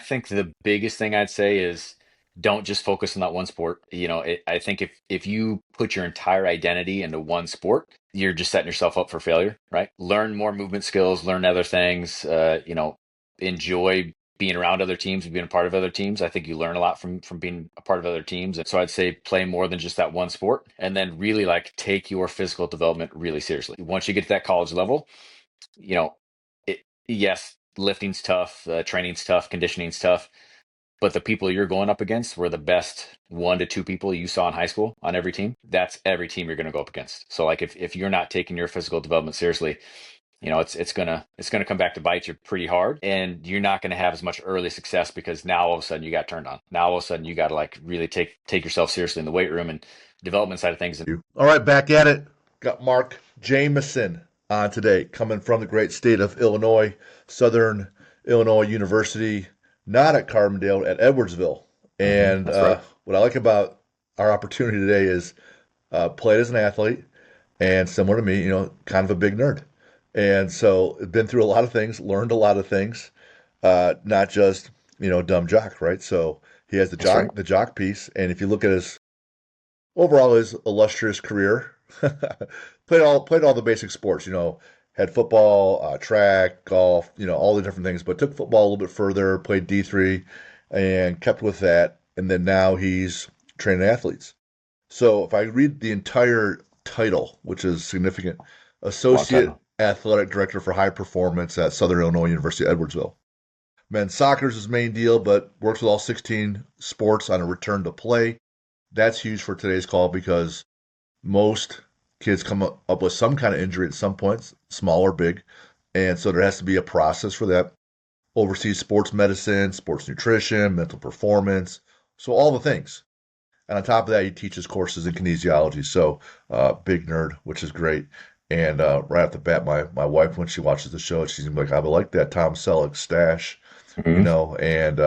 think the biggest thing I'd say is don't just focus on that one sport. I think if you put your entire identity into one sport, you're just setting yourself up for failure, right? Learn more movement skills, learn other things, enjoy being around other teams and being a part of other teams. I think you learn a lot from being a part of other teams. And so I'd say play more than just that one sport, and then really like take your physical development really seriously. Once you get to that college level, you know, yes, lifting's tough, training's tough, conditioning's tough, but the people you're going up against were the best 1 to 2 people you saw in high school on every team. That's every team you're going to go up against. So like if you're not taking your physical development seriously, it's gonna come back to bite you pretty hard, and you're not gonna have as much early success because now all of a sudden you got turned on. Now all of a sudden you got to like really take yourself seriously in the weight room and development side of things. All right, back at it. Got Mark Jamison on today, coming from the great state of Illinois, Southern Illinois University, not at Carbondale, at Edwardsville. And That's right. what I like about our opportunity today is played as an athlete and similar to me, kind of a big nerd. And so been through a lot of things, learned a lot of things, not just, dumb jock, right? So he has the That's right. jock piece. And if you look at his overall his illustrious career, played all the basic sports. Had football, track, golf, all the different things. But took football a little bit further. Played D3, and kept with that. And then now he's training athletes. So if I read the entire title, which is significant, Long Associate title. Athletic Director for High Performance at Southern Illinois University, Edwardsville. Men's soccer is his main deal, but works with all 16 sports on a return to play. That's huge for today's call because most kids come up with some kind of injury at some point, small or big. And so there has to be a process for that. Oversees sports medicine, sports nutrition, mental performance, so all the things. And on top of that, he teaches courses in kinesiology. So big nerd, which is great. And right off the bat, my wife, when she watches the show, she's like, I would like that Tom Selleck stash, Mhm. and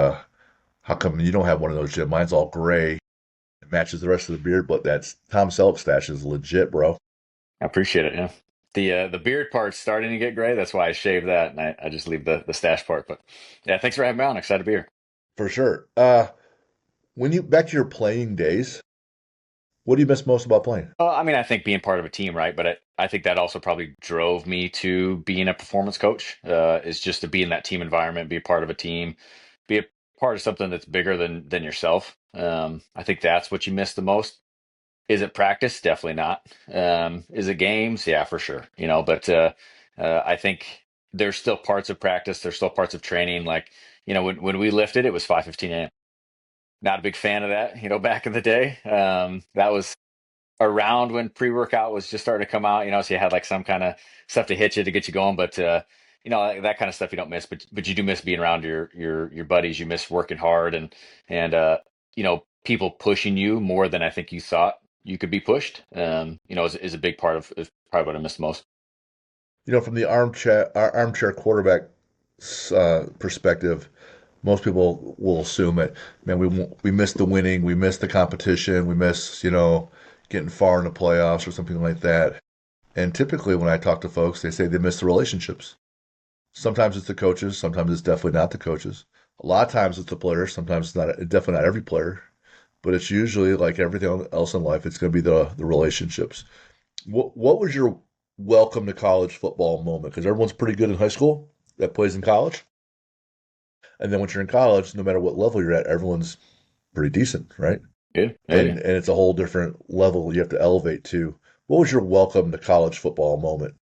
how come you don't have one of those, Jim? Mine's all gray. It matches the rest of the beard, but that's Tom Selleck stash is legit, bro. I appreciate it. Yeah. The beard part's starting to get gray. That's why I shave that, and I just leave the stash part. But yeah, thanks for having me on. Excited to be here. For sure. When you back to your playing days, what do you miss most about playing? Well, I mean, I think being part of a team, right? But I think that also probably drove me to being a performance coach. Is just to be in that team environment, be a part of a team, be a part of something that's bigger than yourself. I think that's what you miss the most. Is it practice? Definitely not. Is it games? Yeah, for sure. But I think there's still parts of practice. There's still parts of training. Like when we lifted, it was 5:15 a.m. Not a big fan of that. Back in the day, that was around when pre-workout was just starting to come out, so you had like some kind of stuff to hit you to get you going. But that kind of stuff you don't miss, but you do miss being around your buddies. You miss working hard and people pushing you more than I think you thought you could be pushed. Is a big part of is probably what I miss the most. From the armchair quarterback perspective, most people will assume it. Man, we miss the winning, we miss the competition, we miss getting far in the playoffs or something like that. And typically, when I talk to folks, they say they miss the relationships. Sometimes it's the coaches, sometimes it's definitely not the coaches. A lot of times it's the players, sometimes it's not. Definitely not every player, but it's usually like everything else in life. It's going to be the relationships. What was your welcome to college football moment? Because everyone's pretty good in high school that plays in college. And then once you're in college, no matter what level you're at, everyone's pretty decent, right? Yeah, yeah, yeah. And it's a whole different level you have to elevate to. What was your welcome to college football moment?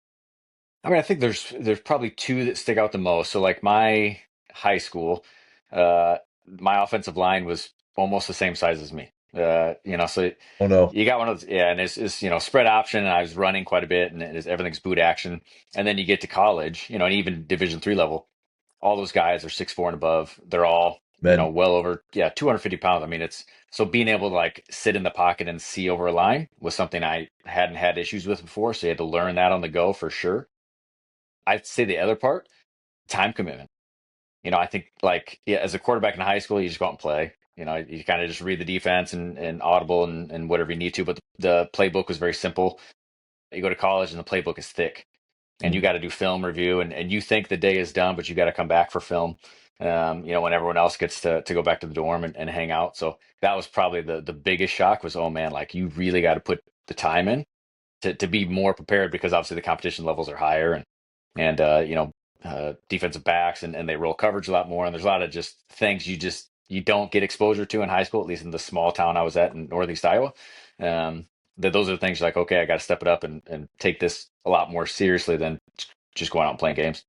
I mean, I think there's probably two that stick out the most. So like my high school, uh, my offensive line was almost the same size as me. So Oh no, you got one of those, yeah, and it's spread option, and I was running quite a bit, and everything's boot action. And then you get to college, and even Division 3 level, all those guys are 6'4" and above. They're all men. well over 250 pounds. I mean, it's so being able to like sit in the pocket and see over a line was something I hadn't had issues with before. So you had to learn that on the go for sure. I'd say the other part, time commitment. I think like yeah, as a quarterback in high school, you just go out and play. You kind of just read the defense and audible and whatever you need to. But the playbook was very simple. You go to college and the playbook is thick, and you Mm. got to do film review, and you think the day is done, but you got to come back for film. when everyone else gets to go back to the dorm and hang out. So that was probably the biggest shock was, oh man, like you really got to put the time in to be more prepared because obviously the competition levels are higher and defensive backs and they roll coverage a lot more. And there's a lot of just things you don't get exposure to in high school, at least in the small town I was at in Northeast Iowa. Um, that those are the things like, okay, I got to step it up and take this a lot more seriously than just going out and playing games.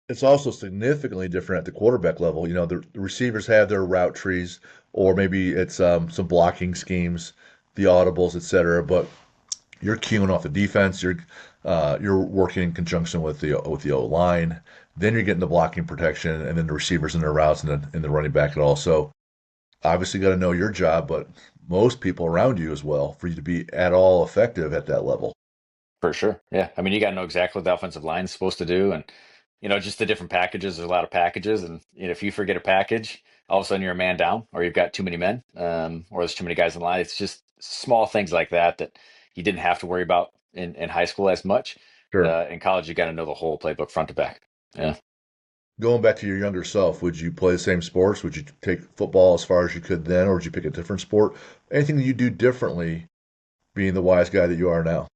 It's also significantly different at the quarterback level. You know, the receivers have their route trees, or maybe it's some blocking schemes, the audibles, etc. But you're queuing off the defense. You're working in conjunction with the O line. Then you're getting the blocking protection, and then the receivers and their routes, and the running back at all. So obviously, got to know your job, but most people around you as well for you to be at all effective at that level. For sure. Yeah. I mean, you got to know exactly what the offensive line is supposed to do. And, just the different packages. There's a lot of packages. And, if you forget a package, all of a sudden you're a man down or you've got too many men or there's too many guys in line. It's just small things like that that you didn't have to worry about in high school as much. Sure. In college, you got to know the whole playbook front to back. Yeah. Going back to your younger self, would you play the same sports? Would you take football as far as you could then, or would you pick a different sport? Anything that you do differently, being the wise guy that you are now?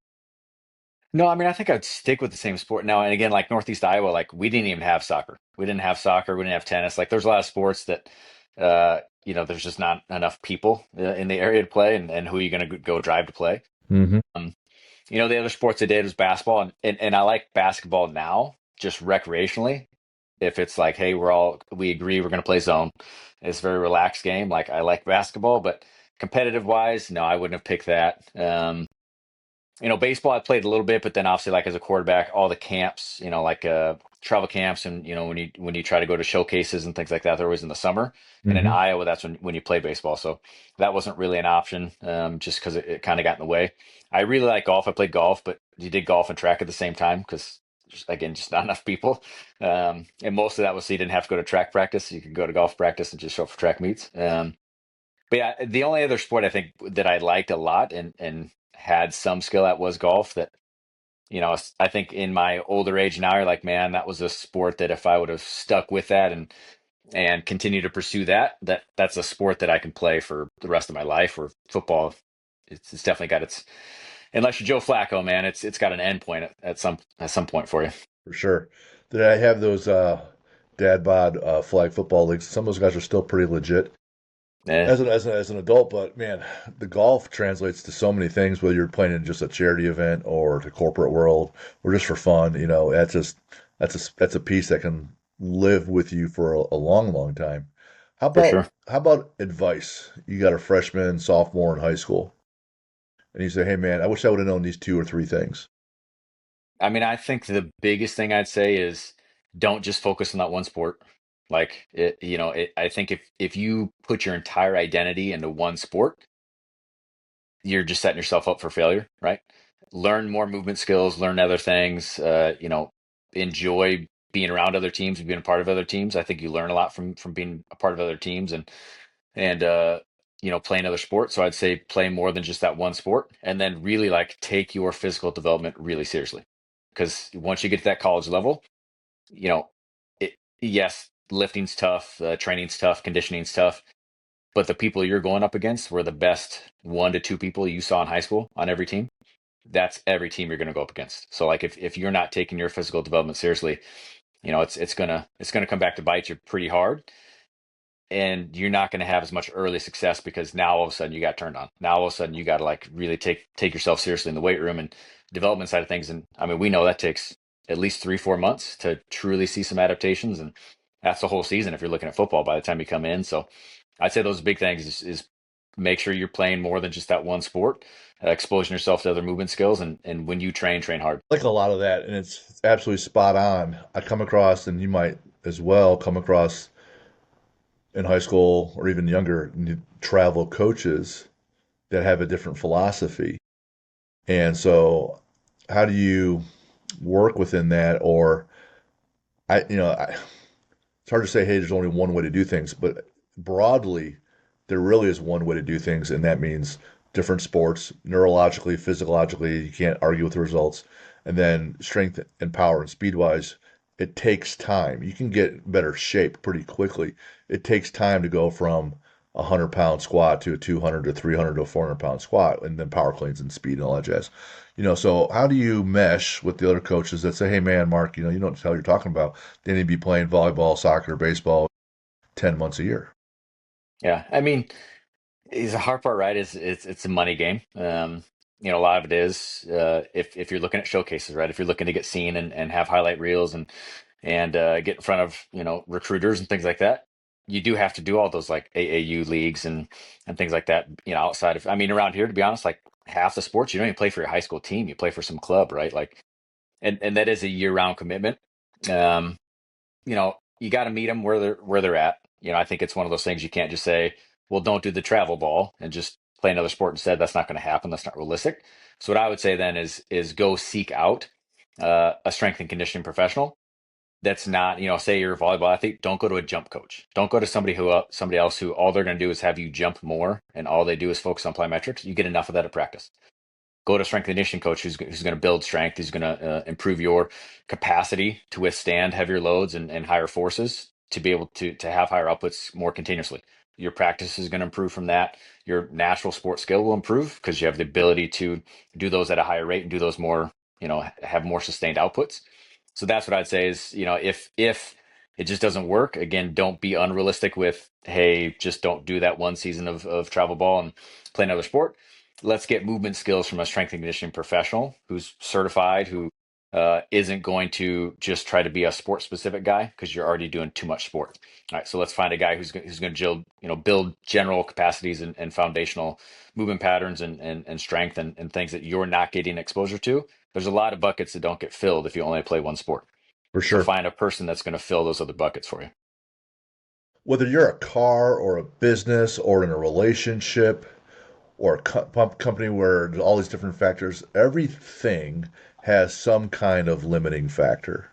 No, I mean, I think I'd stick with the same sport now. And again, like Northeast Iowa, like we didn't even have soccer. We didn't have soccer. We didn't have tennis. Like there's a lot of sports that, there's just not enough people in the area to play and who are you going to go drive to play? Hmm. Um, the other sports I did was basketball and I like basketball now, just recreationally. If it's like, hey, we agree we're going to play zone. It's a very relaxed game. Like I like basketball, but competitive wise, no, I wouldn't have picked that. Baseball I played a little bit, but then obviously like as a quarterback, all the camps, like travel camps and when you try to go to showcases and things like that, they're always in the summer. And in Hmm. Iowa, that's when you play baseball. So that wasn't really an option, just because it kind of got in the way. I really like golf. I played golf, but you did golf and track at the same time because again, just not enough people. And most of that was so you didn't have to go to track practice. You could go to golf practice and just show up for track meets. But yeah, the only other sport I think that I liked a lot and had some skill at was golf. That I think in my older age now, you're like, man, that was a sport that if I would have stuck with that and continue to pursue that's a sport that I can play for the rest of my life. Or football, it's definitely got its unless you're Joe Flacco, man, it's got an end point at some point for you. For sure. Did I have those dad bod flag football leagues? Some of those guys are still pretty legit Yeah, as an adult, but man, the golf translates to so many things, whether you're playing in just a charity event or the corporate world or just for fun. You know, that's a piece that can live with you for a long, long time. for sure. How about advice? You got a freshman, sophomore in high school, and you say, "Hey, man, I wish I would have known these two or three things." I mean, I think the biggest thing I'd say is don't just focus on that one sport. Like I think if you put your entire identity into one sport, you're just setting yourself up for failure, right? Learn more movement skills, learn other things, enjoy being around other teams and being a part of other teams. I think you learn a lot from being a part of other teams and playing other sports. So I'd say play more than just that one sport and then really like take your physical development really seriously. Because once you get to that college level, you know, yes, lifting's tough, training's tough, conditioning's tough, but the people you're going up against were the best 1 to 2 people you saw in high school on every team. That's every team you're going to go up against. So like if you're not taking your physical development seriously, it's gonna come back to bite you pretty hard, and you're not going to have as much early success because now all of a sudden you got turned on. Now all of a sudden you got to like really take yourself seriously in the weight room and development side of things. And I mean, we know that takes at least 3-4 months to truly see some adaptations, and that's the whole season if you're looking at football by the time you come in. So I'd say those big things is make sure you're playing more than just that one sport, exposing yourself to other movement skills, and when you train hard. Like a lot of that, and it's absolutely spot on. I come across, and you might as well come across in high school or even younger, travel coaches that have a different philosophy. And so, how do you work within that? Or it's hard to say, hey, there's only one way to do things, but broadly, there really is one way to do things, and that means different sports, neurologically, physiologically, you can't argue with the results. And then strength and power and speed wise, it takes time. You can get better shape pretty quickly. It takes time to go from a 100-pound squat to a 200 to 300 to a 400-pound squat, and then power cleans and speed and all that jazz. So how do you mesh with the other coaches that say, hey, man, Mark, you know what the hell you're talking about. They need to be playing volleyball, soccer, baseball 10 months a year. Yeah, I mean, the hard part, right, is it's a money game. A lot of it is if you're looking at showcases, right? If you're looking to get seen and have highlight reels and get in front of recruiters and things like that, you do have to do all those like AAU leagues and things like that. Outside of, I mean, around here, to be honest, like half the sports you don't even play for your high school team, you play for some club, right? Like, and that is a year-round commitment. Um, you got to meet them where they're at. I think it's one of those things you can't just say, well, don't do the travel ball and just play another sport instead. That's not going to happen. That's not realistic. So what I would say then is go seek out a strength and conditioning professional. That's not, say you're a volleyball athlete, don't go to a jump coach. Don't go to somebody else who all they're going to do is have you jump more and all they do is focus on plyometrics. You get enough of that at practice. Go to strength and conditioning coach who's going to build strength, who's going to improve your capacity to withstand heavier loads and higher forces to be able to have higher outputs more continuously. Your practice is going to improve from that. Your natural sport skill will improve because you have the ability to do those at a higher rate and do those more, have more sustained outputs. So that's what I'd say is, if it just doesn't work, again, don't be unrealistic with, hey, just don't do that one season of travel ball and play another sport. Let's get movement skills from a strength and conditioning professional who's certified, who isn't going to just try to be a sport specific guy because you're already doing too much sport. All right, so let's find a guy who's going to build general capacities and foundational movement patterns and strength and things that you're not getting exposure to. There's a lot of buckets that don't get filled if you only play one sport. For So sure. find a person that's going to fill those other buckets for you. Whether you're a car or a business or in a relationship or a pump company where there's all these different factors, everything has some kind of limiting factor.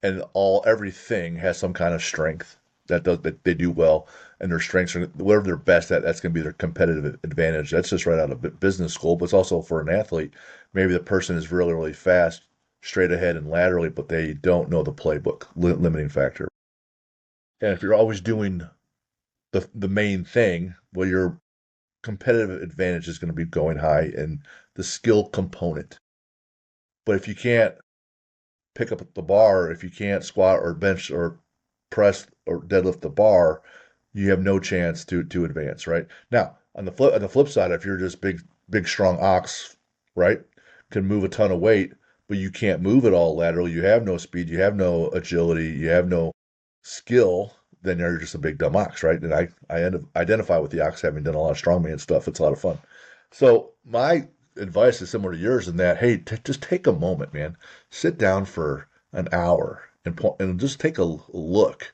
And everything has some kind of strength that they do well, and their strengths are whatever they're best at. That's going to be their competitive advantage. That's just right out of business school, but it's also for an athlete. Maybe the person is really really fast, straight ahead and laterally, but they don't know the playbook, limiting factor. And if you're always doing the main thing, well, your competitive advantage is going to be going high and the skill component. But if you can't pick up the bar, if you can't squat or bench or press or deadlift the bar, you have no chance to advance, right? Now, on the flip side, if you're just big strong ox, right, can move a ton of weight, but you can't move it all laterally, you have no speed, you have no agility, you have no skill, then you're just a big dumb ox, right? And I identify with the ox having done a lot of strongman stuff. It's a lot of fun. So my advice is similar to yours in that, hey, just take a moment, man. Sit down for an hour and just take a look.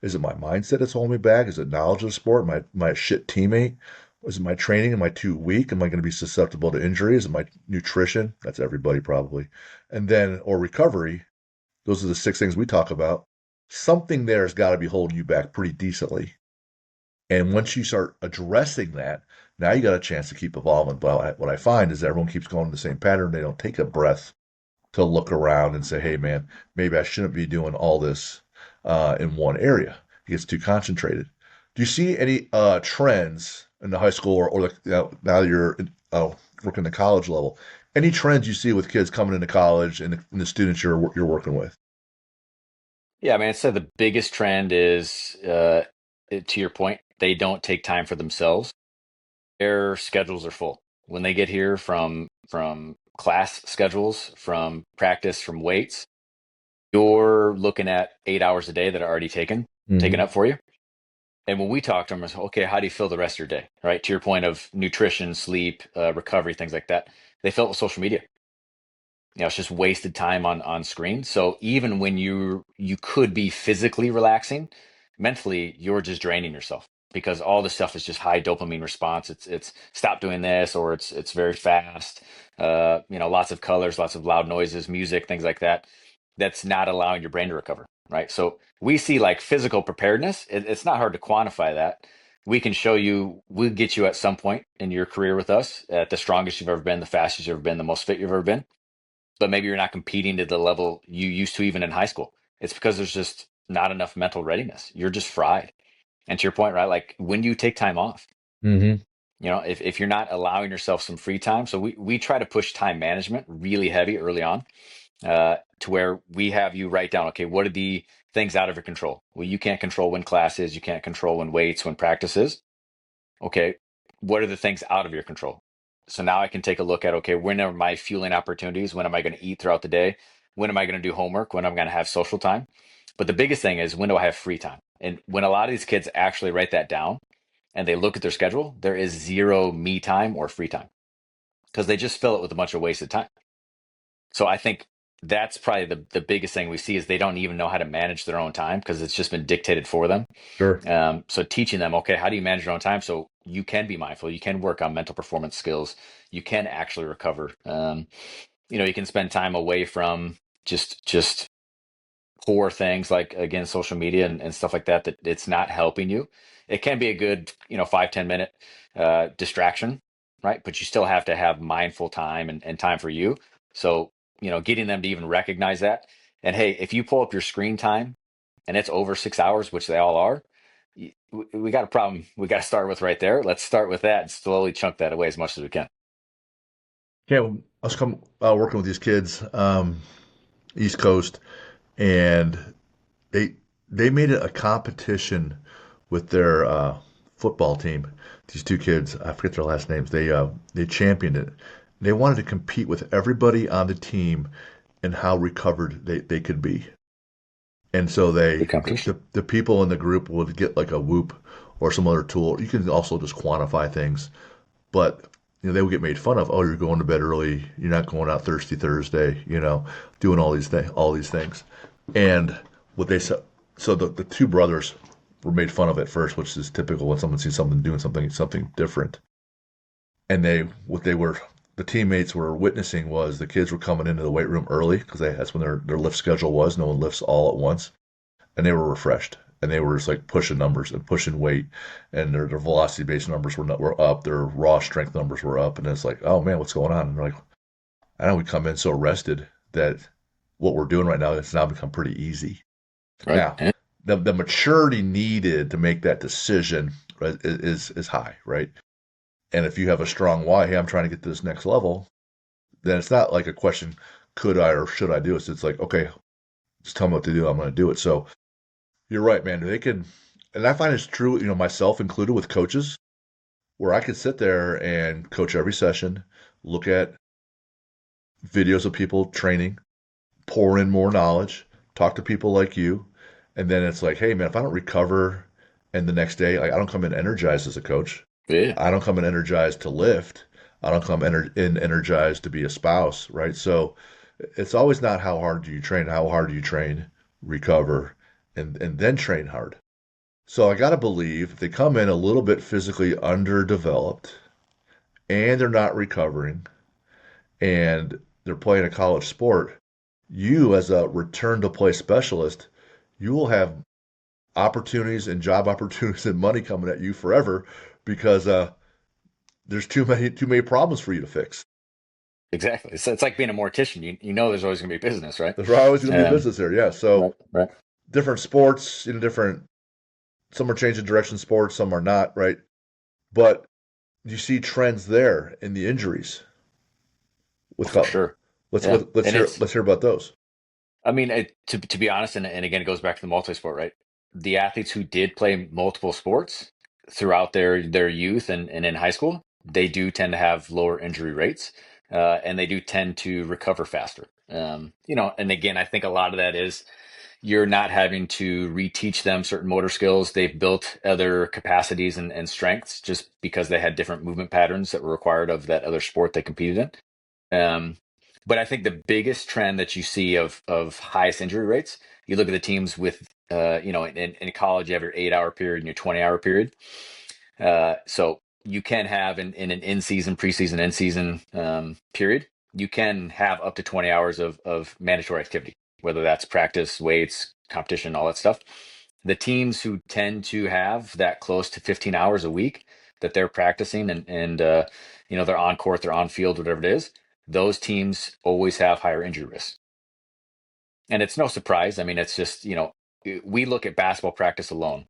Is it my mindset that's holding me back? Is it knowledge of the sport? My shit teammate? Is it my training? Am I too weak? Am I going to be susceptible to injury? Is it my nutrition? That's everybody probably. And then, or recovery. Those are the six things we talk about. Something there has got to be holding you back pretty decently. And once you start addressing that, now you got a chance to keep evolving. But what I find is everyone keeps going in the same pattern. They don't take a breath to look around and say, hey, man, maybe I shouldn't be doing all this in one area. It gets too concentrated. Do you see any trends in the high school or now that you're working the college level? Any trends you see with kids coming into college and the students you're working with? Yeah, I mean, I'd say the biggest trend is, to your point, they don't take time for themselves. Their schedules are full. When they get here from class schedules, from practice, from weights, you're looking at 8 hours a day that are already taken Mm-hmm. up for you. And when we talk to them, it's okay, how do you fill the rest of your day? Right? To your point of nutrition, sleep, recovery, things like that. They fill it with social media. It's just wasted time on screen. So even when you could be physically relaxing, mentally you're just draining yourself because all this stuff is just high dopamine response. It's stop doing this, or it's very fast. Lots of colors, lots of loud noises, music, things like that. That's not allowing your brain to recover, right? So we see like physical preparedness. It's not hard to quantify that. We can show you. We'll get you at some point in your career with us at the strongest you've ever been, the fastest you've ever been, the most fit you've ever been. but maybe you're not competing to the level you used to even in high school. It's because there's just not enough mental readiness. You're just fried. And to your point, right? Like when do you take time off? Hmm. If you're not allowing yourself some free time. So we try to push time management really heavy early on, to where we have you write down, okay, what are the things out of your control? Well, you can't control when class is, you can't control when weights, when practice is. Okay, what are the things out of your control? So now I can take a look at, okay, when are my fueling opportunities? When am I going to eat throughout the day? When am I going to do homework? When am I going to have social time? But the biggest thing is, when do I have free time? And when a lot of these kids actually write that down and they look at their schedule, there is zero me time or free time because they just fill it with a bunch of wasted time. So I think that's probably the biggest thing we see is they don't even know how to manage their own time because it's just been dictated for them. Sure. So teaching them, okay, how do you manage your own time so you can be mindful, you can work on mental performance skills, you can actually recover. You can spend time away from just poor things like, again, social media and stuff like that it's not helping you. It can be a good 5-10 minute distraction, right? But you still have to have mindful time and time for you. So getting them to even recognize that. And hey, if you pull up your screen time and it's over 6 hours, which they all are, we got a problem we got to start with right there. Let's start with that and slowly chunk that away as much as we can. Yeah, I was working with these kids, East Coast, and they they made it a competition with their football team. These two kids, I forget their last names. They championed it. They wanted to compete with everybody on the team and how recovered they could be. And so Good competition. the people in the group would get like a Whoop or some other tool. You can also just quantify things, but they would get made fun of. Oh, you're going to bed early. You're not going out thirsty Thursday. Doing all these things. And what they said, so the two brothers were made fun of at first, which is typical when someone sees something doing something different. And what they were the teammates were witnessing was the kids were coming into the weight room early because that's when their lift schedule was. No one lifts all at once, and they were refreshed. And they were just like pushing numbers and pushing weight, and their velocity based numbers were up, their raw strength numbers were up, and it's like, oh man, what's going on? And they're like, I know we come in so rested that what we're doing right now has now become pretty easy. Right. Now, Yeah, the maturity needed to make that decision, right, is high, right? And if you have a strong why, hey, I'm trying to get to this next level, then it's not like a question, could I or should I do it? It's like, okay, just tell me what to do. I'm going to do it. So you're right, man. They can, and I find it's true, myself included with coaches, where I could sit there and coach every session, look at videos of people training, pour in more knowledge, talk to people like you, and then it's like, hey, man, if I don't recover and the next day, like, I don't come in energized as a coach. yeah, I don't come in energized to lift. I don't come in energized to be a spouse, right? So it's always not how hard do you train, how hard do you train, recover, and then train hard. So I got to believe if they come in a little bit physically underdeveloped and they're not recovering and they're playing a college sport, you as a return to play specialist, you will have opportunities and job opportunities and money coming at you forever because there's too many problems for you to fix. exactly. It's like being a mortician. You know there's always going to be business, right? There's always going to be Um, business here, yeah. So right, right. different sports, different. Some are changing direction sports, some are not, right? But you see trends there in the injuries with For color. sure. Yeah. And Let's hear about those. I mean, to be honest, and again, it goes back to the multi-sport, right? The athletes who did play multiple sports throughout their youth and in high school, they do tend to have lower injury rates, and they do tend to recover faster. And again, I think a lot of that is you're not having to reteach them certain motor skills. They've built other capacities and strengths just because they had different movement patterns that were required of that other sport they competed in. But I think the biggest trend that you see of highest injury rates, you look at the teams with, in college, you have your 8 hour period and your 20 hour period. So you can have in an in season, preseason, in season period, you can have up to 20 hours of mandatory activity, whether that's practice, weights, competition, all that stuff. The teams who tend to have that close to 15 hours a week that they're practicing and they're on court, they're on field, whatever it is, those teams always have higher injury risk. And it's no surprise. I mean, it's just, we look at basketball practice alone.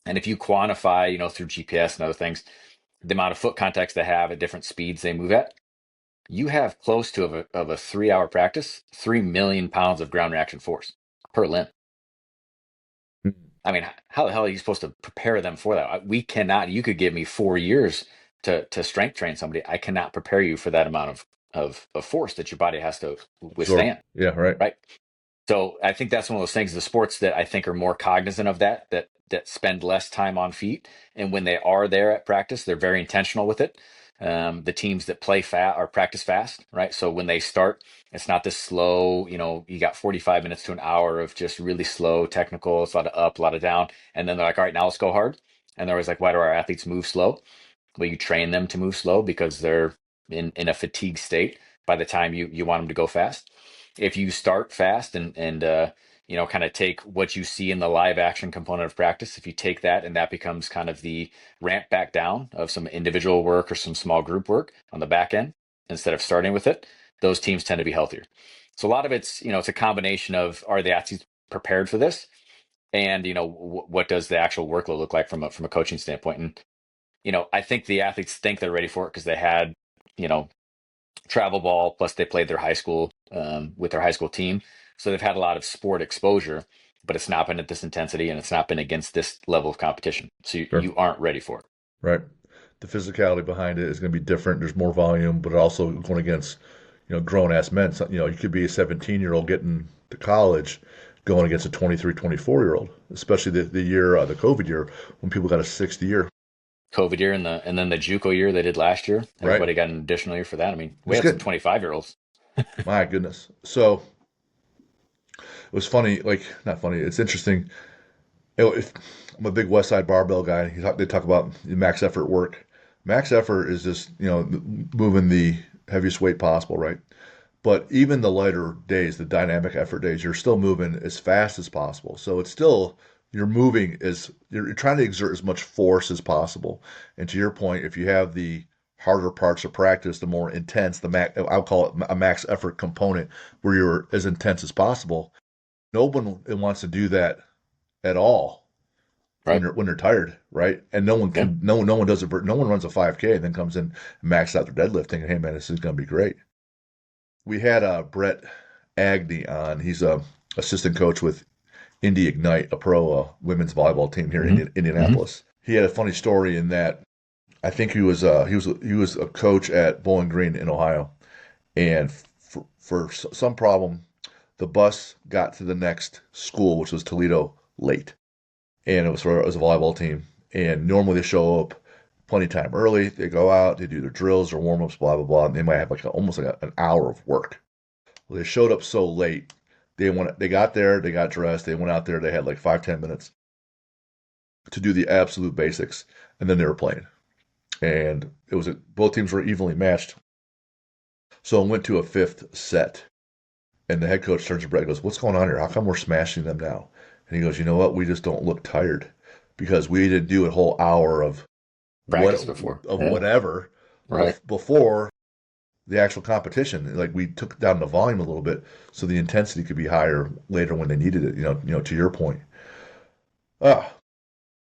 And if you quantify, through GPS and other things, the amount of foot contacts they have at different speeds they move at, you have close to of a 3 hour practice, 3 million pounds of ground reaction force per limb. I mean, how the hell are you supposed to prepare them for that? We cannot. You could give me 4 years to strength train somebody. I cannot prepare you for that amount of force that your body has to Absorb. withstand. Yeah, right. Right. So I think that's one of those things, the sports that I think are more cognizant of that spend less time on feet. And when they are there at practice, they're very intentional with it. The teams that play fast or practice fast, right? So when they start, it's not this slow, you got 45 minutes to an hour of just really slow technical. It's a lot of up, a lot of down. And then they're like, all right, now let's go hard. And they're always like, why do our athletes move slow? Well, you train them to move slow because they're in a fatigue state by the time you want them to go fast. If you start fast and kind of take what you see in the live action component of practice, if you take that and that becomes kind of the ramp back down of some individual work or some small group work on the back end instead of starting with it, those teams tend to be healthier. So a lot of it's a combination of, are the athletes prepared for this, and what does the actual workload look like from a coaching standpoint. And I think the athletes think they're ready for it because they had, you know, travel ball, plus they played their high school with their high school team. So they've had a lot of sport exposure, but it's not been at this intensity and it's not been against this level of competition. So you, Sure. you aren't ready for it. Right. The physicality behind it is going to be different. There's more volume, but also going against, grown ass men. So, you could be a 17-year-old getting to college going against a 23, 24-year-old, especially the year, the COVID year, when people got a sixth year. COVID year and then the JUCO year they did last year. Right. Everybody got an additional year for that. I mean, we It's had some good. 25-year-olds. My goodness. So it was funny, like, not funny, it's interesting. If I'm a big West Side barbell guy, they talk about the max effort work. Max effort is just, moving the heaviest weight possible, right? But even the lighter days, the dynamic effort days, you're still moving as fast as possible. So it's still, you're moving as you're trying to exert as much force as possible. And to your point, if you have the harder parts of practice, the more intense, the max, I'll call it a max effort component where you're as intense as possible. No one wants to do that at all when Right. they're tired, right? And no one Yeah. can, no one does it. No one runs a 5K and then comes in and maxes out their deadlift, thinking, "Hey man, this is going to be great." We had Brett Agnew on. He's a assistant coach with Indy Ignite, a pro women's volleyball team here in Hmm. Hmm. Indianapolis. He had a funny story in that I think he was a coach at Bowling Green in Ohio, and for some problem, the bus got to the next school, which was Toledo, late, and it was a volleyball team. And normally they show up plenty of time early. They go out, they do their drills or warm ups, blah blah blah, and they might have like almost like an hour of work. Well, they showed up so late. They got there, they got dressed, they went out there. They had like 5-10 minutes to do the absolute basics, and then they were playing. And both teams were evenly matched. So it went to a fifth set, and the head coach turns to Brett and goes, "What's going on here? How come we're smashing them now?" And he goes, "You know what? We just don't look tired because we didn't do a whole hour of what Practice before. of Yeah. whatever Right. before the actual competition. Like we took down the volume a little bit so the intensity could be higher later when they needed it. To your point. Ah,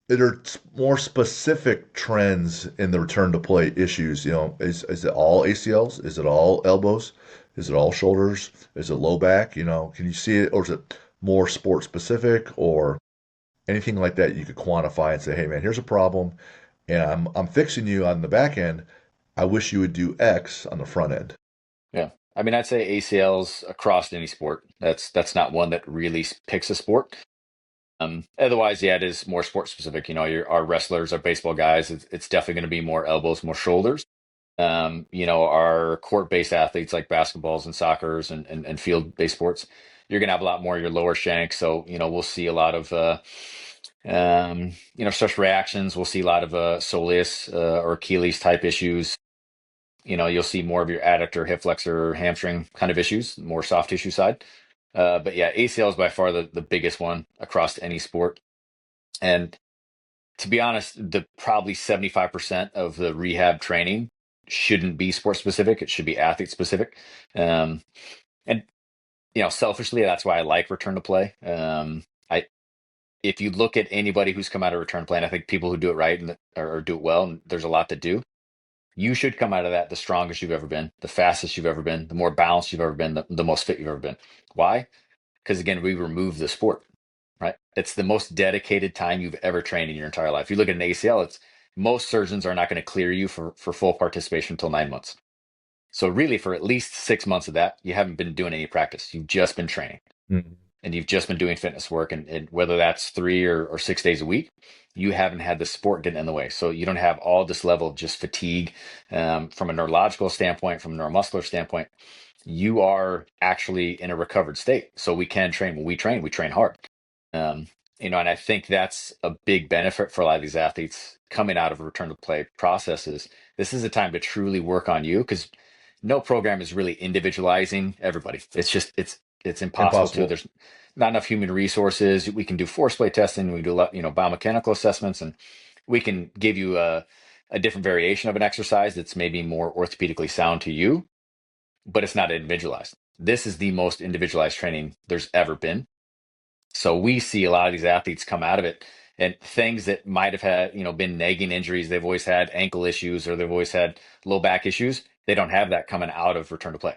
there are more specific trends in the return to play issues. Is it all ACLs? Is it all elbows? Is it all shoulders? Is it low back? Can you see it, or is it more sport specific, or anything like that you could quantify and say, hey man, here's a problem, and I'm fixing you on the back end. I wish you would do X on the front end. Yeah. I mean, I'd say ACLs across any sport. That's not one that really picks a sport. Otherwise, yeah, it is more sport specific. Our wrestlers, our baseball guys, it's definitely going to be more elbows, more shoulders. Our court-based athletes like basketballs and soccers and field-based sports, you're going to have a lot more of your lower shank. So, we'll see a lot of, stress reactions. We'll see a lot of soleus or Achilles type issues. You'll see more of your adductor, hip flexor, hamstring kind of issues, more soft tissue side. But yeah, ACL is by far the biggest one across any sport. And to be honest, the probably 75% of the rehab training shouldn't be sport specific. It should be athlete specific. Um, and selfishly, that's why I like return to play. I If you look at anybody who's come out of return to play, and I think people who do it right or do it well, and there's a lot to do. You should come out of that the strongest you've ever been, the fastest you've ever been, the more balanced you've ever been, the most fit you've ever been. Why? Because again, we remove the sport, right? It's the most dedicated time you've ever trained in your entire life. You look at an ACL, it's most surgeons are not going to clear you for full participation until 9 months. So really, for at least 6 months of that, you haven't been doing any practice. You've just been training Mm. and you've just been doing fitness work. And whether that's 3 or 6 days a week, you haven't had the sport getting in the way. So you don't have all this level of just fatigue from a neurological standpoint, from a neuromuscular standpoint. You are actually in a recovered state. So we can train. When we train hard. Um, and I think that's a big benefit for a lot of these athletes coming out of a return to play processes. This is a time to truly work on you because no program is really individualizing everybody. It's impossible to. Impossible. There's not enough human resources. We can do force play testing. We do a lot, biomechanical assessments, and we can give you a different variation of an exercise that's maybe more orthopedically sound to you, but it's not individualized. This is the most individualized training there's ever been. So we see a lot of these athletes come out of it and things that might have had, been nagging injuries. They've always had ankle issues or they've always had low back issues. They don't have that coming out of return to play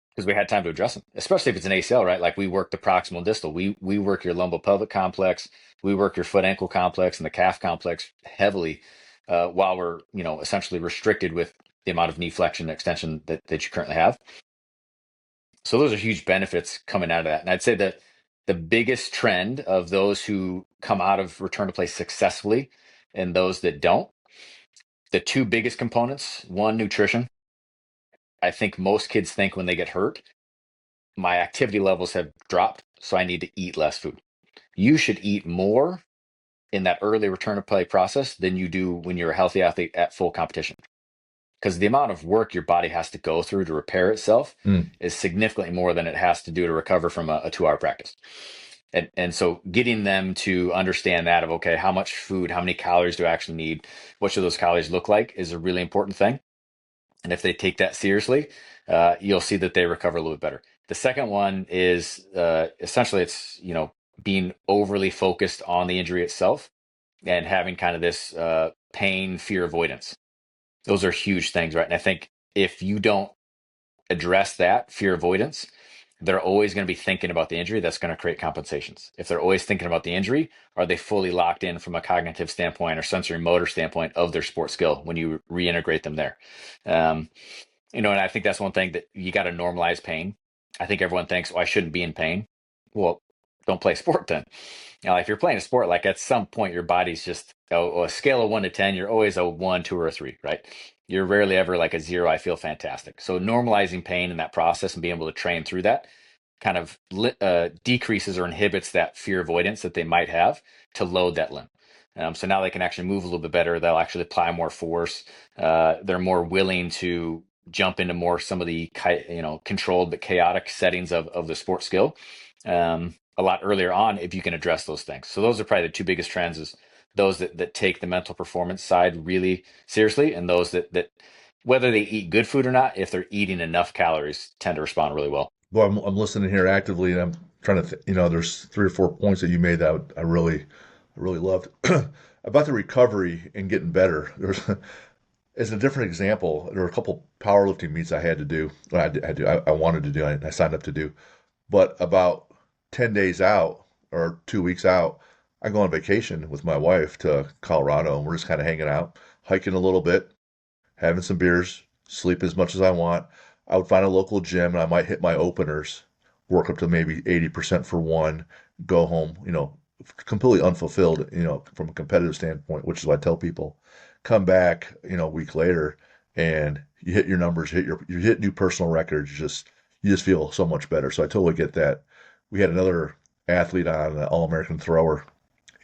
because we had time to address them, especially if it's an ACL, right? Like we work the proximal and distal. We work your lumbopelvic complex. We work your foot ankle complex and the calf complex heavily while we're, essentially restricted with the amount of knee flexion and extension that you currently have. So those are huge benefits coming out of that. And I'd say that the biggest trend of those who come out of return to play successfully and those that don't, the two biggest components, one, nutrition. I think most kids think when they get hurt, my activity levels have dropped, so I need to eat less food. You should eat more in that early return to play process than you do when you're a healthy athlete at full competition. Because the amount of work your body has to go through to repair itself Mm. is significantly more than it has to do to recover from a 2 hour practice. And so getting them to understand that of, okay, how much food, how many calories do I actually need? What should those calories look like is a really important thing. And if they take that seriously, you'll see that they recover a little bit better. The second one is essentially it's, being overly focused on the injury itself and having kind of this pain, fear avoidance. Those are huge things, right? And I think if you don't address that fear avoidance, they're always going to be thinking about the injury. That's going to create compensations. If they're always thinking about the injury, are they fully locked in from a cognitive standpoint or sensory motor standpoint of their sport skill when you reintegrate them there? Um, and I think that's one thing that you got to normalize pain. I think everyone thinks, oh, I shouldn't be in pain. Well, don't play sport then. If you're playing a sport, like at some point your body's just a scale of 1 to 10, you're always a 1, 2, or a 3, right? You're rarely ever like a 0. I feel fantastic. So normalizing pain in that process and being able to train through that kind of decreases or inhibits that fear avoidance that they might have to load that limb. So now they can actually move a little bit better. They'll actually apply more force. They're more willing to jump into more some of the controlled but chaotic settings of the sport skill a lot earlier on if you can address those things. So those are probably the two biggest trends: is those that take the mental performance side really seriously, and those that whether they eat good food or not, if they're eating enough calories, tend to respond really well. Well, I'm listening here actively, and I'm trying to, there's 3 or 4 points that you made that I really loved about the recovery and getting better. There's, as a different example, there were a couple powerlifting meets I had to do. Well, I wanted to do, I signed up to do, but about 10 days out or 2 weeks out, I go on vacation with my wife to Colorado, and we're just kind of hanging out, hiking a little bit, having some beers, sleep as much as I want. I would find a local gym and I might hit my openers, work up to maybe 80% for one, go home, completely unfulfilled, from a competitive standpoint, which is what I tell people. Come back, a week later and you hit your numbers, you hit new personal records, you just feel so much better. So I totally get that. We had another athlete on, an All-American thrower,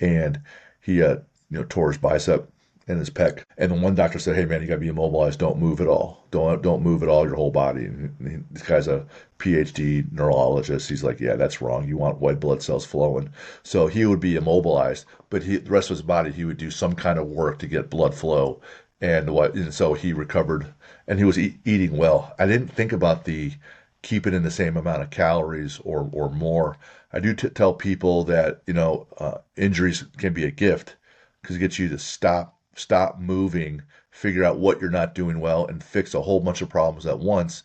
and he tore his bicep and his pec. And the one doctor said, "Hey man, you got to be immobilized. Don't move at all. Don't move at all. Your whole body." And this guy's a PhD neurologist. He's like, "Yeah, that's wrong. You want white blood cells flowing." So he would be immobilized, but the rest of his body, he would do some kind of work to get blood flow. And so he recovered and he was eating well. I didn't think about the keep it in the same amount of calories or more. I do tell people that injuries can be a gift because it gets you to stop moving, figure out what you're not doing well, and fix a whole bunch of problems at once.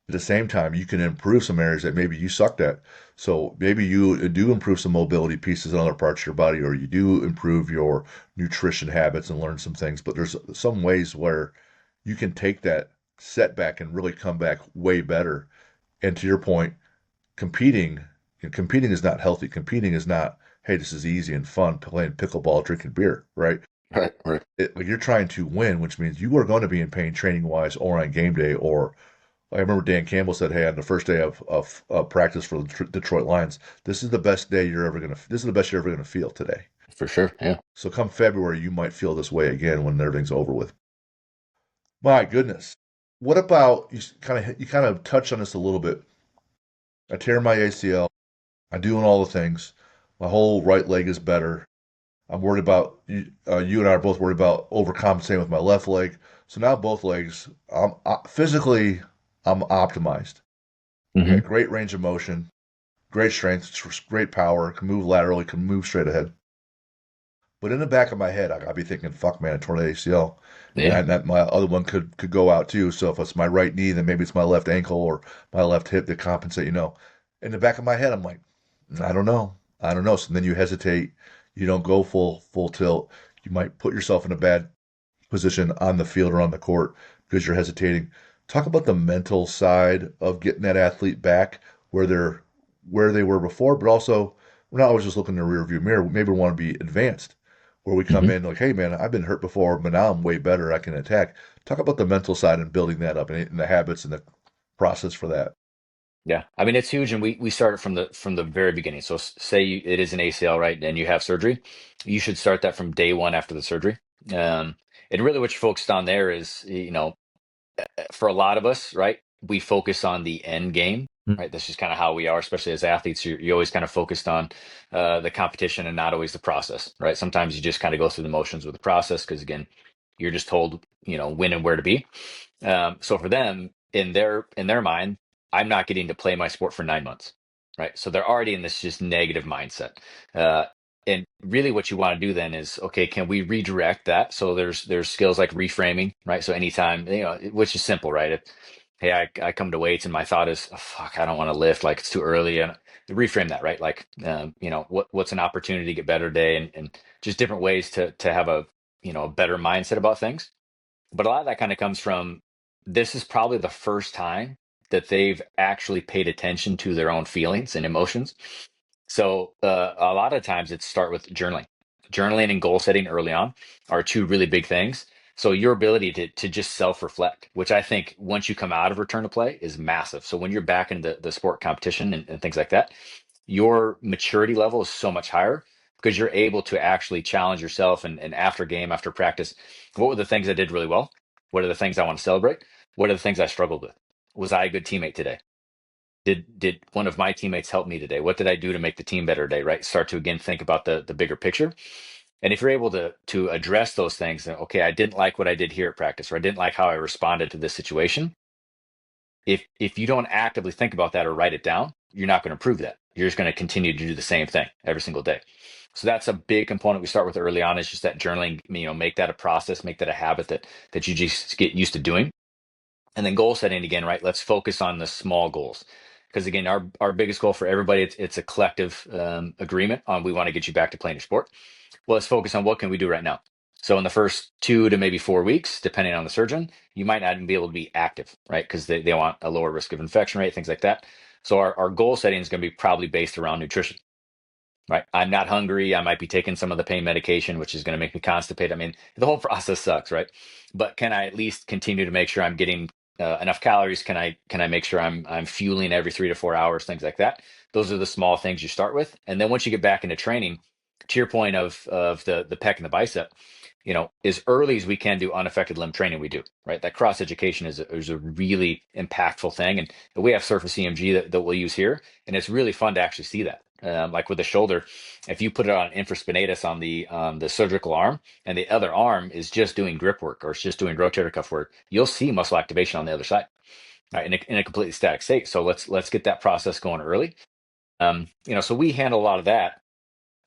At the same time, you can improve some areas that maybe you sucked at. So maybe you do improve some mobility pieces in other parts of your body, or you do improve your nutrition habits and learn some things. But there's some ways where you can take that setback and really come back way better. And to your point, competing, competing is not healthy. Competing is not, hey, this is easy and fun playing pickleball, drinking beer, right? Right, right. Like you're trying to win, which means you are going to be in pain training wise or on game day. Or I remember Dan Campbell said, hey, on the first day of practice for the Detroit Lions, this is the best day you're ever going to, this is the best you're ever going to feel today. For sure. Yeah. So come February, you might feel this way again when everything's over with. My goodness. What about you kind of touched on this a little bit. I tear my ACL. I'm doing all the things. My whole right leg is better. I'm worried about you. You and I are both worried about overcompensating with my left leg. So now both legs, physically, I'm optimized. I Hmm. got great range of motion, great strength, great power. Can move laterally, can move straight ahead. But in the back of my head, I'll be thinking, "Fuck, man, I tore the ACL," and Yeah, that my other one could go out too. So if it's my right knee, then maybe it's my left ankle or my left hip that compensate. In the back of my head, I'm like, I don't know, I don't know. So then you hesitate. You don't go full tilt. You might put yourself in a bad position on the field or on the court because you're hesitating. Talk about the mental side of getting that athlete back where they were before, but also we're not always just looking in the rear view mirror. Maybe we want to be advanced, where we come hmm, in like, hey man, I've been hurt before, but now I'm way better. I can attack. Talk about the mental side and building that up and the habits and the process for that. yeah. I mean, it's huge, and we started from the very beginning. So say it is an ACL, right, and you have surgery, you should start that from day one after the surgery. Um, and really, what you're focused on there is, for a lot of us, right, we focus on the end game, right? That's just kind of how we are, especially as athletes. You're always kind of focused on the competition and not always the process, right? Sometimes you just kind of go through the motions with the process because, again, you're just told, when and where to be. So for them, in their mind, I'm not getting to play my sport for 9 months, right? So they're already in this just negative mindset. Uh, and really, what you want to do then is, okay, can we redirect that? So there's skills like reframing, right? So anytime, which is simple, right? Hey, I come to weights and my thought is, oh, fuck, I don't want to lift, like it's too early, and reframe that, right? Like, what's an opportunity to get better day, and just different ways to have a better mindset about things. But a lot of that kind of comes from, this is probably the first time that they've actually paid attention to their own feelings and emotions. So a lot of times it's start with journaling. Journaling and goal setting early on are two really big things. So your ability to just self-reflect, which I think once you come out of return to play is massive. So when you're back in the sport competition and things like that, your maturity level is so much higher because you're able to actually challenge yourself, and after game, after practice, what were the things I did really well? What are the things I want to celebrate? What are the things I struggled with? Was I a good teammate today? Did one of my teammates help me today? What did I do to make the team better today? Right? Start to again think about the bigger picture. And if you're able to address those things, then okay, I didn't like what I did here at practice, or I didn't like how I responded to this situation. If you don't actively think about that or write it down, you're not going to improve that. You're just going to continue to do the same thing every single day. So that's a big component we start with early on, is just that journaling, make that a process, make that a habit that you just get used to doing. And then goal setting again, right? Let's focus on the small goals. Because again, our biggest goal for everybody, it's a collective agreement on, we want to get you back to playing your sport. Well, let's focus on what can we do right now. So in the first 2 to maybe 4 weeks, depending on the surgeon, you might not even be able to be active, right? Because they want a lower risk of infection rate, things like that. So our goal setting is going to be probably based around nutrition, right? I'm not hungry. I might be taking some of the pain medication, which is going to make me constipate. I mean, the whole process sucks, right? But can I at least continue to make sure I'm getting enough calories? Can I make sure I'm fueling every 3 to 4 hours, things like that? Those are the small things you start with, and then once you get back into training, to your point of the pec and the bicep, as early as we can do unaffected limb training, we do, right? That cross education is a really impactful thing, and we have surface EMG that we'll use here, and it's really fun to actually see that, Like with the shoulder, if you put it on infraspinatus on the surgical arm, and the other arm is just doing grip work or it's just doing rotator cuff work, you'll see muscle activation on the other side, right, in a completely static state. So let's get that process going early. So we handle a lot of that.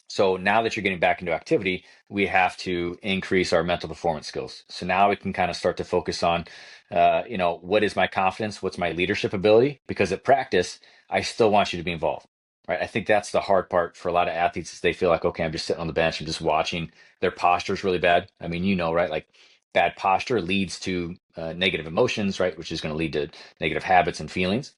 So now that you're getting back into activity, we have to increase our mental performance skills. So now we can kind of start to focus on, what is my confidence? What's my leadership ability? Because at practice, I still want you to be involved, right? I think that's the hard part for a lot of athletes is they feel like, okay, I'm just sitting on the bench and just watching. Their posture is really bad. I mean, right? Like bad posture leads to negative emotions, right? Which is going to lead to negative habits and feelings.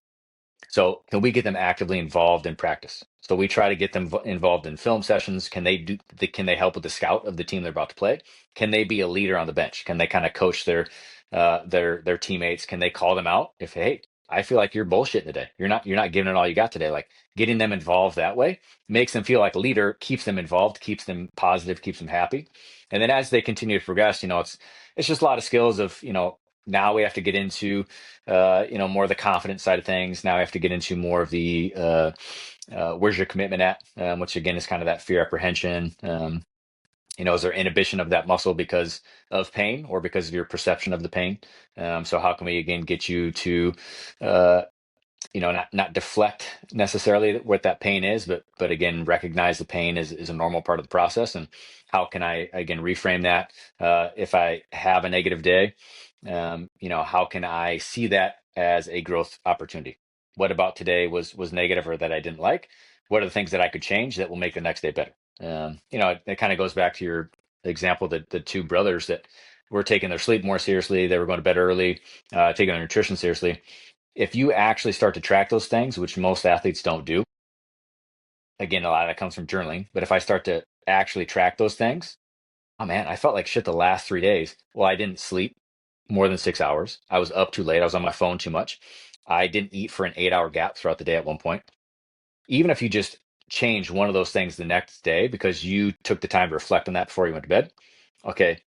So can we get them actively involved in practice? So we try to get them involved in film sessions. Can they help with the scout of the team they're about to play? Can they be a leader on the bench? Can they kind of coach their teammates? Can they call them out if, hey, I feel like you're bullshitting today. You're not giving it all you got today. Like getting them involved that way makes them feel like a leader, keeps them involved, keeps them positive, keeps them happy. And then as they continue to progress, it's just a lot of skills of, now we have to get into more of the confidence side of things. Now I have to get into more of the where's your commitment at, which again is kind of that fear apprehension. Is there inhibition of that muscle because of pain or because of your perception of the pain? So how can we again get you to uh, not deflect necessarily what that pain is, but again, recognize the pain is a normal part of the process. And how can I again reframe that? If I have a negative day, how can I see that as a growth opportunity? What about today was negative or that I didn't like? What are the things that I could change that will make the next day better? It kind of goes back to your example, that the two brothers that were taking their sleep more seriously, they were going to bed early, taking their nutrition seriously. If you actually start to track those things, which most athletes don't do, again, a lot of that comes from journaling. But if I start to actually track those things, oh man, I felt like shit the last 3 days. Well, I didn't sleep more than 6 hours. I was up too late. I was on my phone too much. I didn't eat for an 8 hour gap throughout the day at one point. Even if you just change one of those things the next day because you took the time to reflect on that before you went to bed, okay,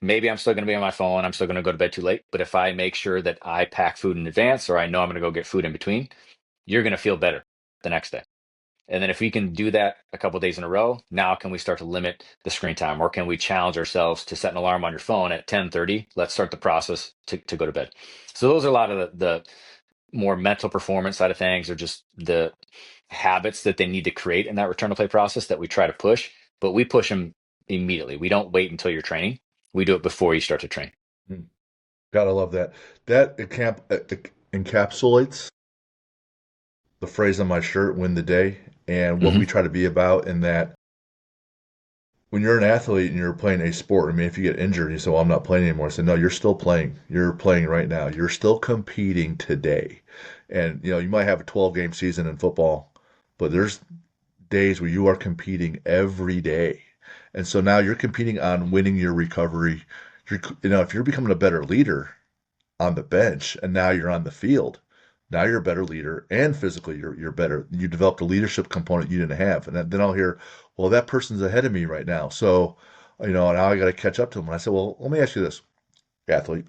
maybe I'm still going to be on my phone. I'm still going to go to bed too late. But if I make sure that I pack food in advance or I know I'm going to go get food in between, you're going to feel better the next day. And then if we can do that a couple of days in a row, now can we start to limit the screen time, or can we challenge ourselves to set an alarm on your phone at 10:30? Let's start the process to go to bed. So those are a lot of the more mental performance side of things, or just the habits that they need to create in that return to play process that we try to push, but we push them immediately. We don't wait until you're training. We do it before you start to train. Mm. Gotta love that. That encapsulates the phrase on my shirt, win the day, and what we Hmm. try to be about in that when you're an athlete and you're playing a sport, I mean, if you get injured, you say, well, I'm not playing anymore. I said, no, you're still playing. You're playing right now. You're still competing today. And, you might have a 12-game season in football, but there's days where you are competing every day. And so now you're competing on winning your recovery. If you're becoming a better leader on the bench and now you're on the field, now you're a better leader and physically you're better. You developed a leadership component you didn't have. And then I'll hear, well, that person's ahead of me right now. So, now I got to catch up to them. And I said, well, let me ask you this, athlete.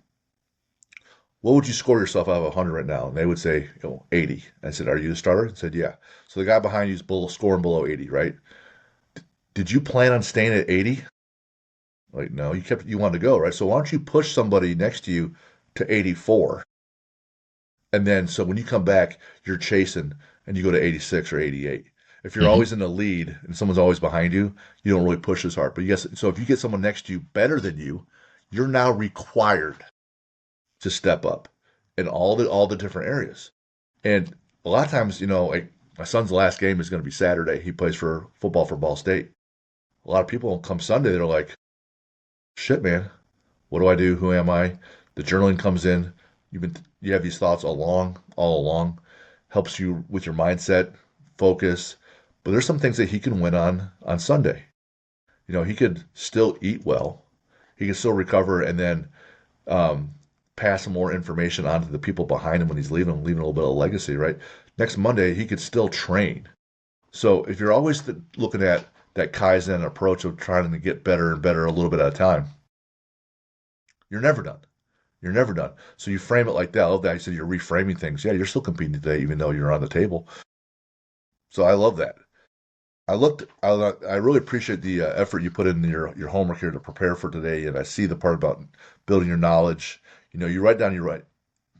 What would you score yourself out of 100 right now? And they would say, 80. I said, are you the starter? I said, yeah. So the guy behind you is scoring below 80, right? Did you plan on staying at 80? Like, no, you wanted to go, right? So why don't you push somebody next to you to 84? And then, so when you come back, you're chasing and you go to 86 or 88. If you're Hmm. always in the lead and someone's always behind you, you don't really push as hard. But yes, so if you get someone next to you better than you, you're now required to step up in all the different areas. And a lot of times, like my son's last game is going to be Saturday. He plays for football for Ball State. A lot of people come Sunday, they're like, shit, man, what do I do? Who am I? The journaling comes in. You have these thoughts all along, helps you with your mindset, focus. But there's some things that he can win on Sunday. He could still eat well. He can still recover and then um, pass some more information on to the people behind him when he's leaving a little bit of legacy, right? Next Monday, he could still train. So if you're always looking at that Kaizen approach of trying to get better and better a little bit at a time, you're never done. You're never done. So you frame it like that. I love that. You said you're reframing things. Yeah, you're still competing today, even though you're on the table. So I love that. I really appreciate the effort you put in your homework here to prepare for today, and I see the part about building your knowledge. You write down, you write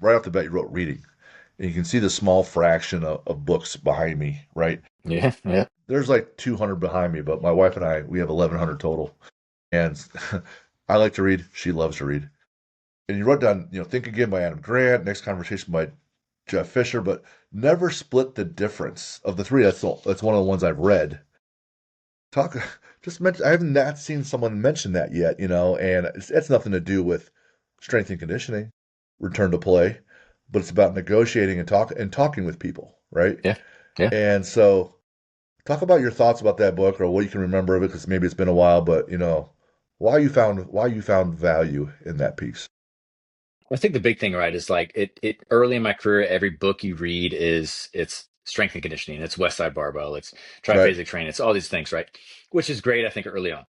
right off the bat, you wrote reading, and you can see the small fraction of books behind me, right? Yeah, yeah, There's like 200 behind me, but my wife and I, we have 1,100 total. And I like to read. She loves to read. And you wrote down, Think Again by Adam Grant, Next Conversation by Jeff Fisher, but never split the difference of the three. That's one of the ones I've read. Talk, just mention. I have not seen someone mention that yet, and it's nothing to do with strength and conditioning, return to play, but it's about negotiating and talking with people, right? yeah, yeah. And so, talk about your thoughts about that book or what you can remember of it, because maybe it's been a while, but why you found value in that piece. I think the big thing, right, is like it early in my career, every book you read it's strength and conditioning, it's West Side Barbell, it's Right. triphasic training, it's all these things, right? Which is great, I think, early on.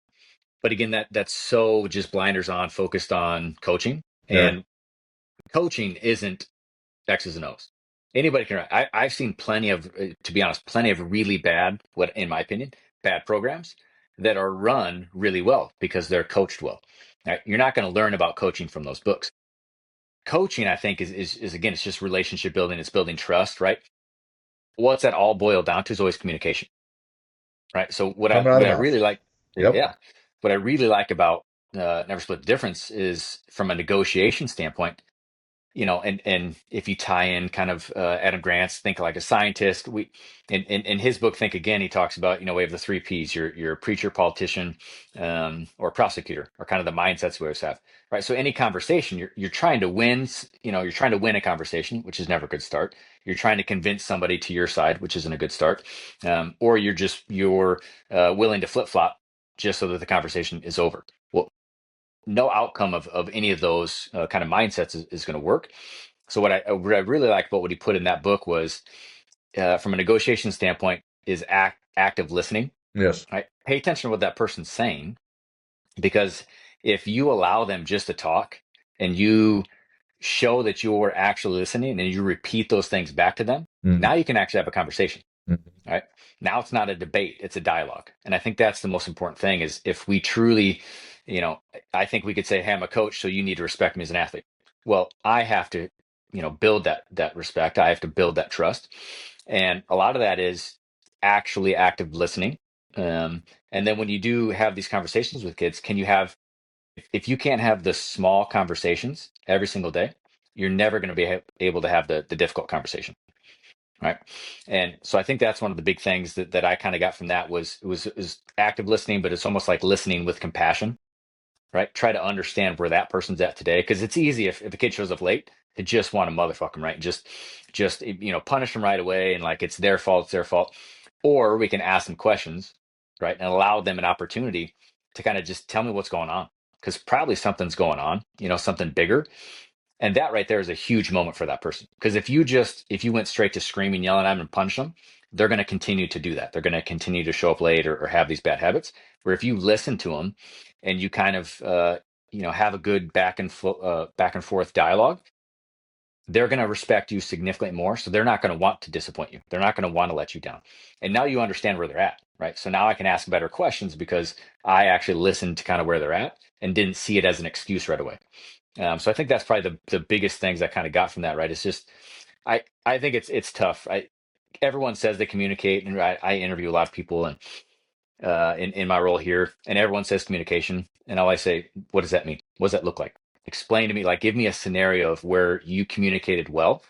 But again, that's so just blinders on, focused on coaching. Yeah. And coaching isn't X's and O's. Anybody can write. I've seen plenty of, to be honest, plenty of really bad, what in my opinion, bad programs that are run really well because they're coached well. Now, you're not going to learn about coaching from those books. Coaching, I think, is again, it's just relationship building, it's building trust, right? What's that all boiled down to is always communication, right? So Coming out of what the I mouth. really like, Yep. yeah, what I really like about Never Split the Difference is from a negotiation standpoint, and if you tie in kind of Adam Grant's Think Like a Scientist, in his book Think Again, he talks about, we have the three P's: you're a preacher, politician, or prosecutor, or kind of the mindsets we always have, right? So any conversation, you're trying to win, you're trying to win a conversation, which is never a good start. You're trying to convince somebody to your side, which isn't a good start, or you're willing to flip flop just so that the conversation is over. Well, no outcome of any of those kind of mindsets is going to work. So what I really liked about what he put in that book was, from a negotiation standpoint, is active listening. Yes. Right, pay attention to what that person's saying, because if you allow them just to talk and you show that you're actually listening and you repeat those things back to them, Mhm. now you can actually have a conversation. Mhm. Right, now it's not a debate, it's a dialogue. And I think that's the most important thing, is if we truly, you know I think we could say, hey, I'm a coach, so you need to respect me as an athlete. Well, I have to, build that respect, I have to build that trust. And a lot of that is actually active listening. And then when you do have these conversations with kids, can you have if you can't have the small conversations every single day, you're never going to be able to have the difficult conversation. Right. And so I think that's one of the big things that I kind of got from that was active listening, but it's almost like listening with compassion, right? Try to understand where that person's at today. Cause it's easy if a kid shows up late to just want to motherfuck them, right? Just, punish them right away. And like, it's their fault. Or we can ask them questions, right? And allow them an opportunity to kind of just tell me what's going on. Cause probably something's going on, something bigger. And that right there is a huge moment for that person. Because if you went straight to screaming, yelling at them and punch them, they're going to continue to do that. They're going to continue to show up late, or have these bad habits. Where if you listen to them and you kind of, have a good back and forth dialogue, they're going to respect you significantly more. So they're not going to want to disappoint you. They're not going to want to let you down. And now you understand where they're at, right? So now I can ask better questions because I actually listened to kind of where they're at and didn't see it as an excuse right away. So I think that's probably the biggest things I kind of got from that, right? It's just, I think it's tough. Everyone says they communicate, and I interview a lot of people, and in my role here, and everyone says communication, and all I say, what does that mean? What does that look like? Explain to me, like, give me a scenario of where you communicated well,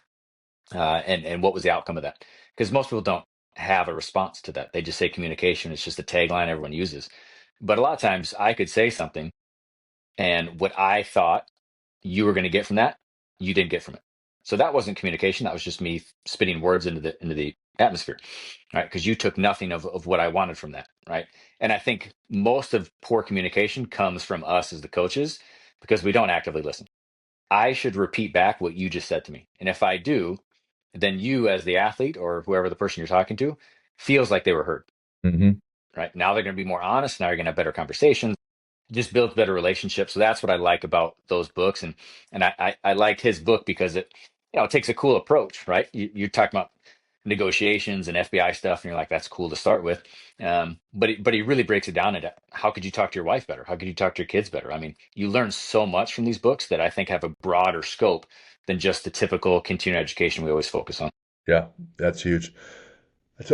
and what was the outcome of that? Because most people don't have a response to that. They just say communication. It's just a tagline everyone uses. But a lot of times I could say something, and what I thought you were going to get from that, you didn't get from it. So that wasn't communication. That was just me spitting words into the atmosphere, right? Because you took nothing of what I wanted from that, right? And I think most of poor communication comes from us as the coaches, because we don't actively listen. I should repeat back what you just said to me, and if I do, then you as the athlete, or whoever the person you're talking to, feels like they were heard, Hmm. right? Now they're going to be more honest. Now you're going to have better conversations, just builds better relationships. So that's what I like about those books. And I liked his book because it takes a cool approach, right? You're talking about negotiations and FBI stuff, and you're like, that's cool to start with. But he really breaks it down into how could you talk to your wife better? How could you talk to your kids better? I mean, you learn so much from these books that I think have a broader scope than just the typical continuing education we always focus on. Yeah, that's huge.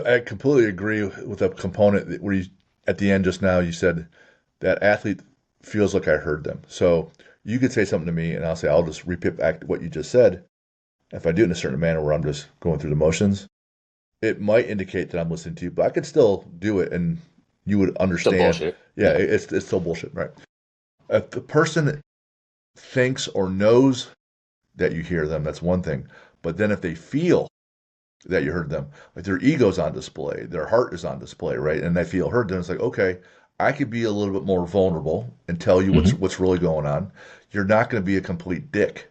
I completely agree with that component where you, at the end just now, you said that athlete feels like I heard them. So you could say something to me, and I'll say, I'll just repeat back what you just said. If I do it in a certain manner where I'm just going through the motions, it might indicate that I'm listening to you, but I could still do it, and you would Still understand. bullshit. Yeah, Yeah. it's still bullshit, right? If the person thinks or knows that you hear them, that's one thing. But then if they feel that you heard them, like their ego's on display, their heart is on display, right? And they feel heard, then it's like, okay, I could be a little bit more vulnerable and tell you Hmm. what's really going on. You're not going to be a complete dick.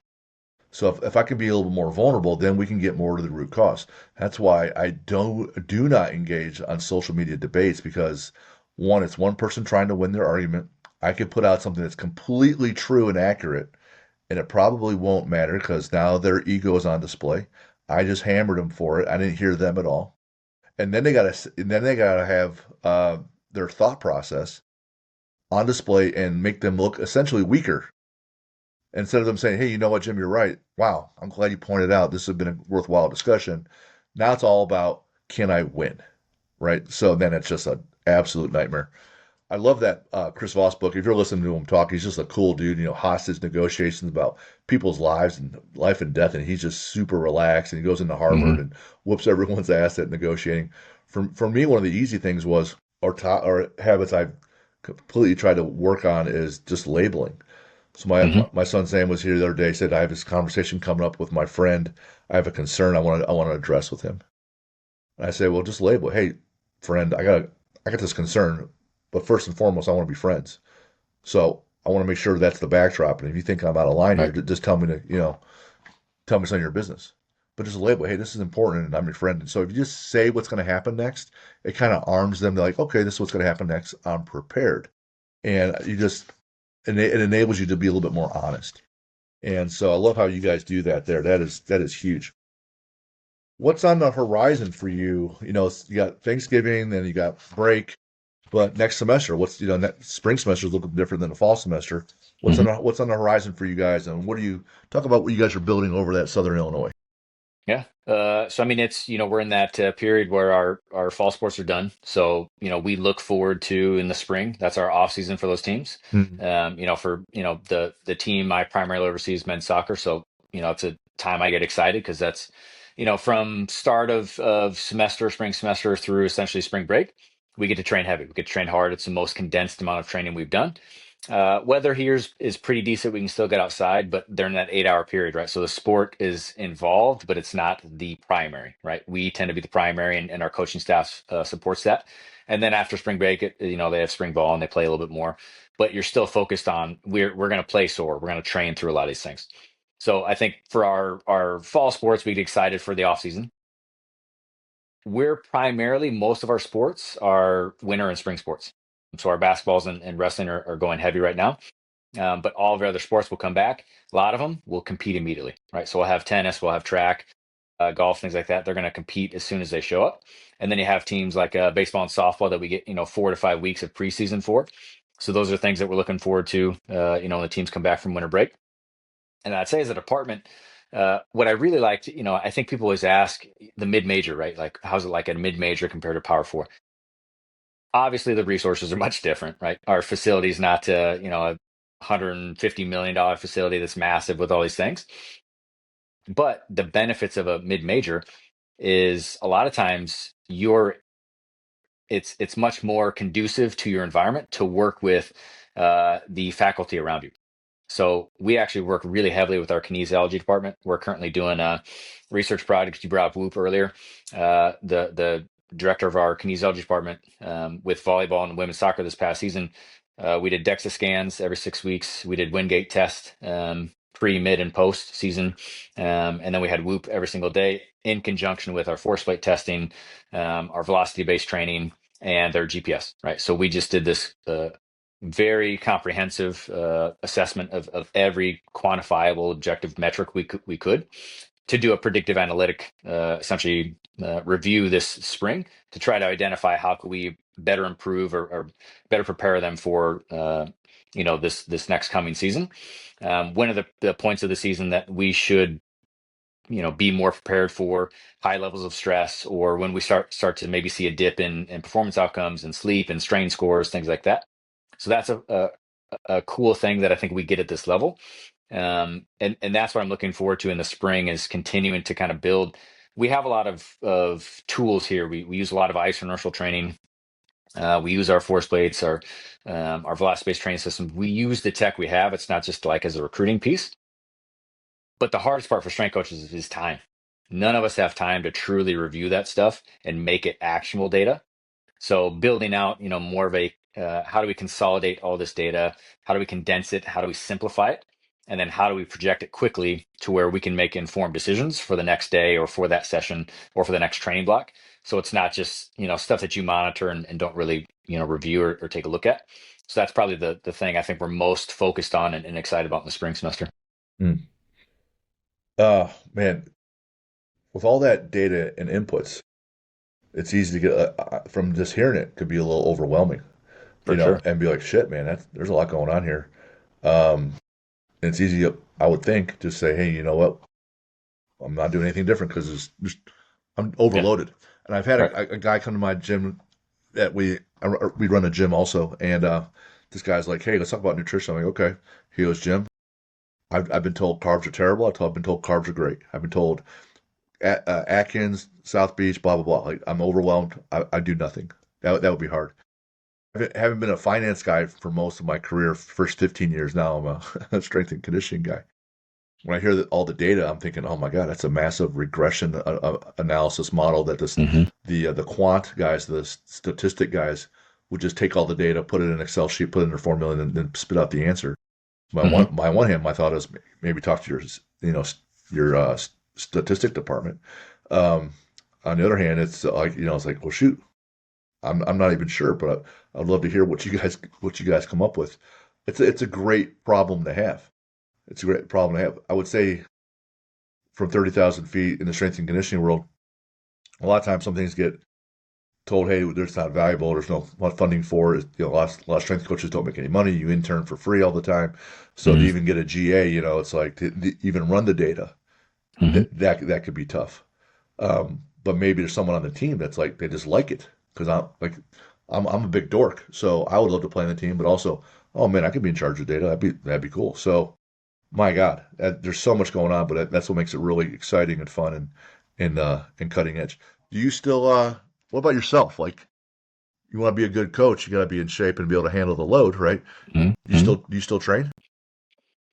So if I can be a little bit more vulnerable, then we can get more to the root cause. That's why I do not engage on social media debates because one, it's one person trying to win their argument. I could put out something that's completely true and accurate, and it probably won't matter because now their ego is on display. I just hammered them for it. I didn't hear them at all, and then they gotta have their thought process on display and make them look essentially weaker instead of them saying, "Hey, you know what, Jim, you're right. Wow, I'm glad you pointed out. This has been a worthwhile discussion." Now it's all about can I win, right? So then it's just an absolute nightmare. I love that Chris Voss book. If you're listening to him talk, he's just a cool dude. You know, hostage negotiations about people's lives and life and death, and he's just super relaxed. And he goes into Harvard Hmm. and whoops everyone's ass at negotiating. For me, one of the easy things was or habits I've completely tried to work on is just labeling. So Hmm. my son Sam was here the other day. He said I have this conversation coming up with my friend. I have a concern I want to address with him. And I say, well, just label it. Hey, friend, I got this concern, but first and foremost, I want to be friends. So I want to make sure that's the backdrop. And if you think I'm out of line here, Right. just tell me to, tell me some of your business. But just label, hey, this is important, and I'm your friend. And so if you just say what's going to happen next, it kind of arms them. They're like, okay, this is what's going to happen next. I'm prepared, and you just it enables you to be a little bit more honest. And so I love how you guys do that there. That is huge. What's on the horizon for you? You know, you got Thanksgiving, then you got break, but next semester, spring semester is a little different than the fall semester. Hmm. What's on the horizon for you guys, and what do you talk about? What you guys are building over that Southern Illinois? Yeah. So I mean, it's, we're in that period where our fall sports are done. So, we look forward to in the spring. That's our off season for those teams. Mhm. For, the team I primarily oversee is men's soccer. So, it's a time I get excited because that's, from start of semester, spring semester through essentially spring break, we get to train heavy. We get to train hard. It's the most condensed amount of training we've done. Weather here is pretty decent. We can still get outside, but they're in that 8 hour period, right? So the sport is involved, but it's not the primary, right? We tend to be the primary, and our coaching staff supports that. And then after spring break, they have spring ball and they play a little bit more, but you're still focused on we're going to play sore. We're going to train through a lot of these things. So I think for our fall sports, we get excited for the off season. We're primarily most of our sports are winter and spring sports. So our basketballs and wrestling are going heavy right now. But all of our other sports will come back. A lot of them will compete immediately, right? So we'll have tennis, we'll have track, golf, things like that. They're going to compete as soon as they show up. And then you have teams like baseball and softball that we get, 4 to 5 weeks of preseason for. So those are things that we're looking forward to, when the teams come back from winter break. And I'd say as a department, what I really liked, I think people always ask the mid-major, right? Like, how's it like at a mid-major compared to Power Four? Obviously, the resources are much different, right? Our facility is not, a $150 million facility that's massive with all these things. But the benefits of a mid-major is a lot of times it's much more conducive to your environment to work with the faculty around you. So we actually work really heavily with our kinesiology department. We're currently doing a research project. You brought up Whoop earlier. The director of our kinesiology department, with volleyball and women's soccer this past season, we did DEXA scans every 6 weeks. We did Wingate test, pre, mid, and post season, and then we had Whoop every single day in conjunction with our force plate testing, our velocity based training, and their GPS. Right. So we just did this. Very comprehensive assessment of every quantifiable objective metric we could to do a predictive analytic, essentially review this spring to try to identify how can we better improve or better prepare them for this next coming season. One of the points of the season that we should be more prepared for high levels of stress, or when we start to maybe see a dip in performance outcomes and sleep and strain scores, things like that. So that's a cool thing that I think we get at this level. And that's what I'm looking forward to in the spring, is continuing to kind of build. We have a lot of tools here. We use a lot of isoinertial training. We use our force plates, our velocity-based training system. We use the tech we have. It's not just like as a recruiting piece. But the hardest part for strength coaches is time. None of us have time to truly review that stuff and make it actionable data. So building out, more of a how do we consolidate all this data? How do we condense it? How do we simplify it? And then how do we project it quickly to where we can make informed decisions for the next day or for that session or for the next training block? So it's not just, stuff that you monitor and don't really, review or take a look at. So that's probably the thing I think we're most focused on and excited about in the spring semester. Mm. Man, with all that data and inputs, it's easy to get from just hearing it could be a little overwhelming, For sure. and be like, shit, man, there's a lot going on here. Um, and it's easy, I would think, to say, hey, you know what? I'm not doing anything different because it's just I'm Yeah. overloaded. And I've had Right. a guy come to my gym that we run a gym also, and this guy's like, hey, let's talk about nutrition. I'm like, okay. He goes, Jim, I've been told carbs are terrible. I've been told carbs are great. I've been told Atkins, South Beach, blah blah blah. Like I'm overwhelmed. I do nothing. That would be hard. I haven't been a finance guy for most of my career. First 15 years now, I'm a strength and conditioning guy. When I hear all the data, I'm thinking, oh my God, that's a massive regression analysis model that Hmm. the quant guys, the statistic guys, would just take all the data, put it in an Excel sheet, put it in their formula, and then spit out the answer. Hmm. By one hand, my thought is maybe talk to your statistic department. Um, on the other hand, it's like it's like, well, shoot, I'm not even sure, but I'd love to hear what you guys come up with. It's a great problem to have. It's a great problem to have. I would say from 30,000 feet in the strength and conditioning world, a lot of times some things get told, hey, there's not valuable, there's no funding for it. A lot of strength coaches don't make any money. You intern for free all the time. So to Hmm. even get a GA, it's like to even run the data, Hmm. that could be tough. But maybe there's someone on the team that's like, they just like it. Because I'm a big dork. So I would love to play on the team, but also, oh man, I could be in charge of data. That'd be cool. So my God, there's so much going on, but that's what makes it really exciting and fun and cutting edge. Do you still what about yourself? Like you want to be a good coach, you got to be in shape and be able to handle the load, right? Hmm. Do you still train?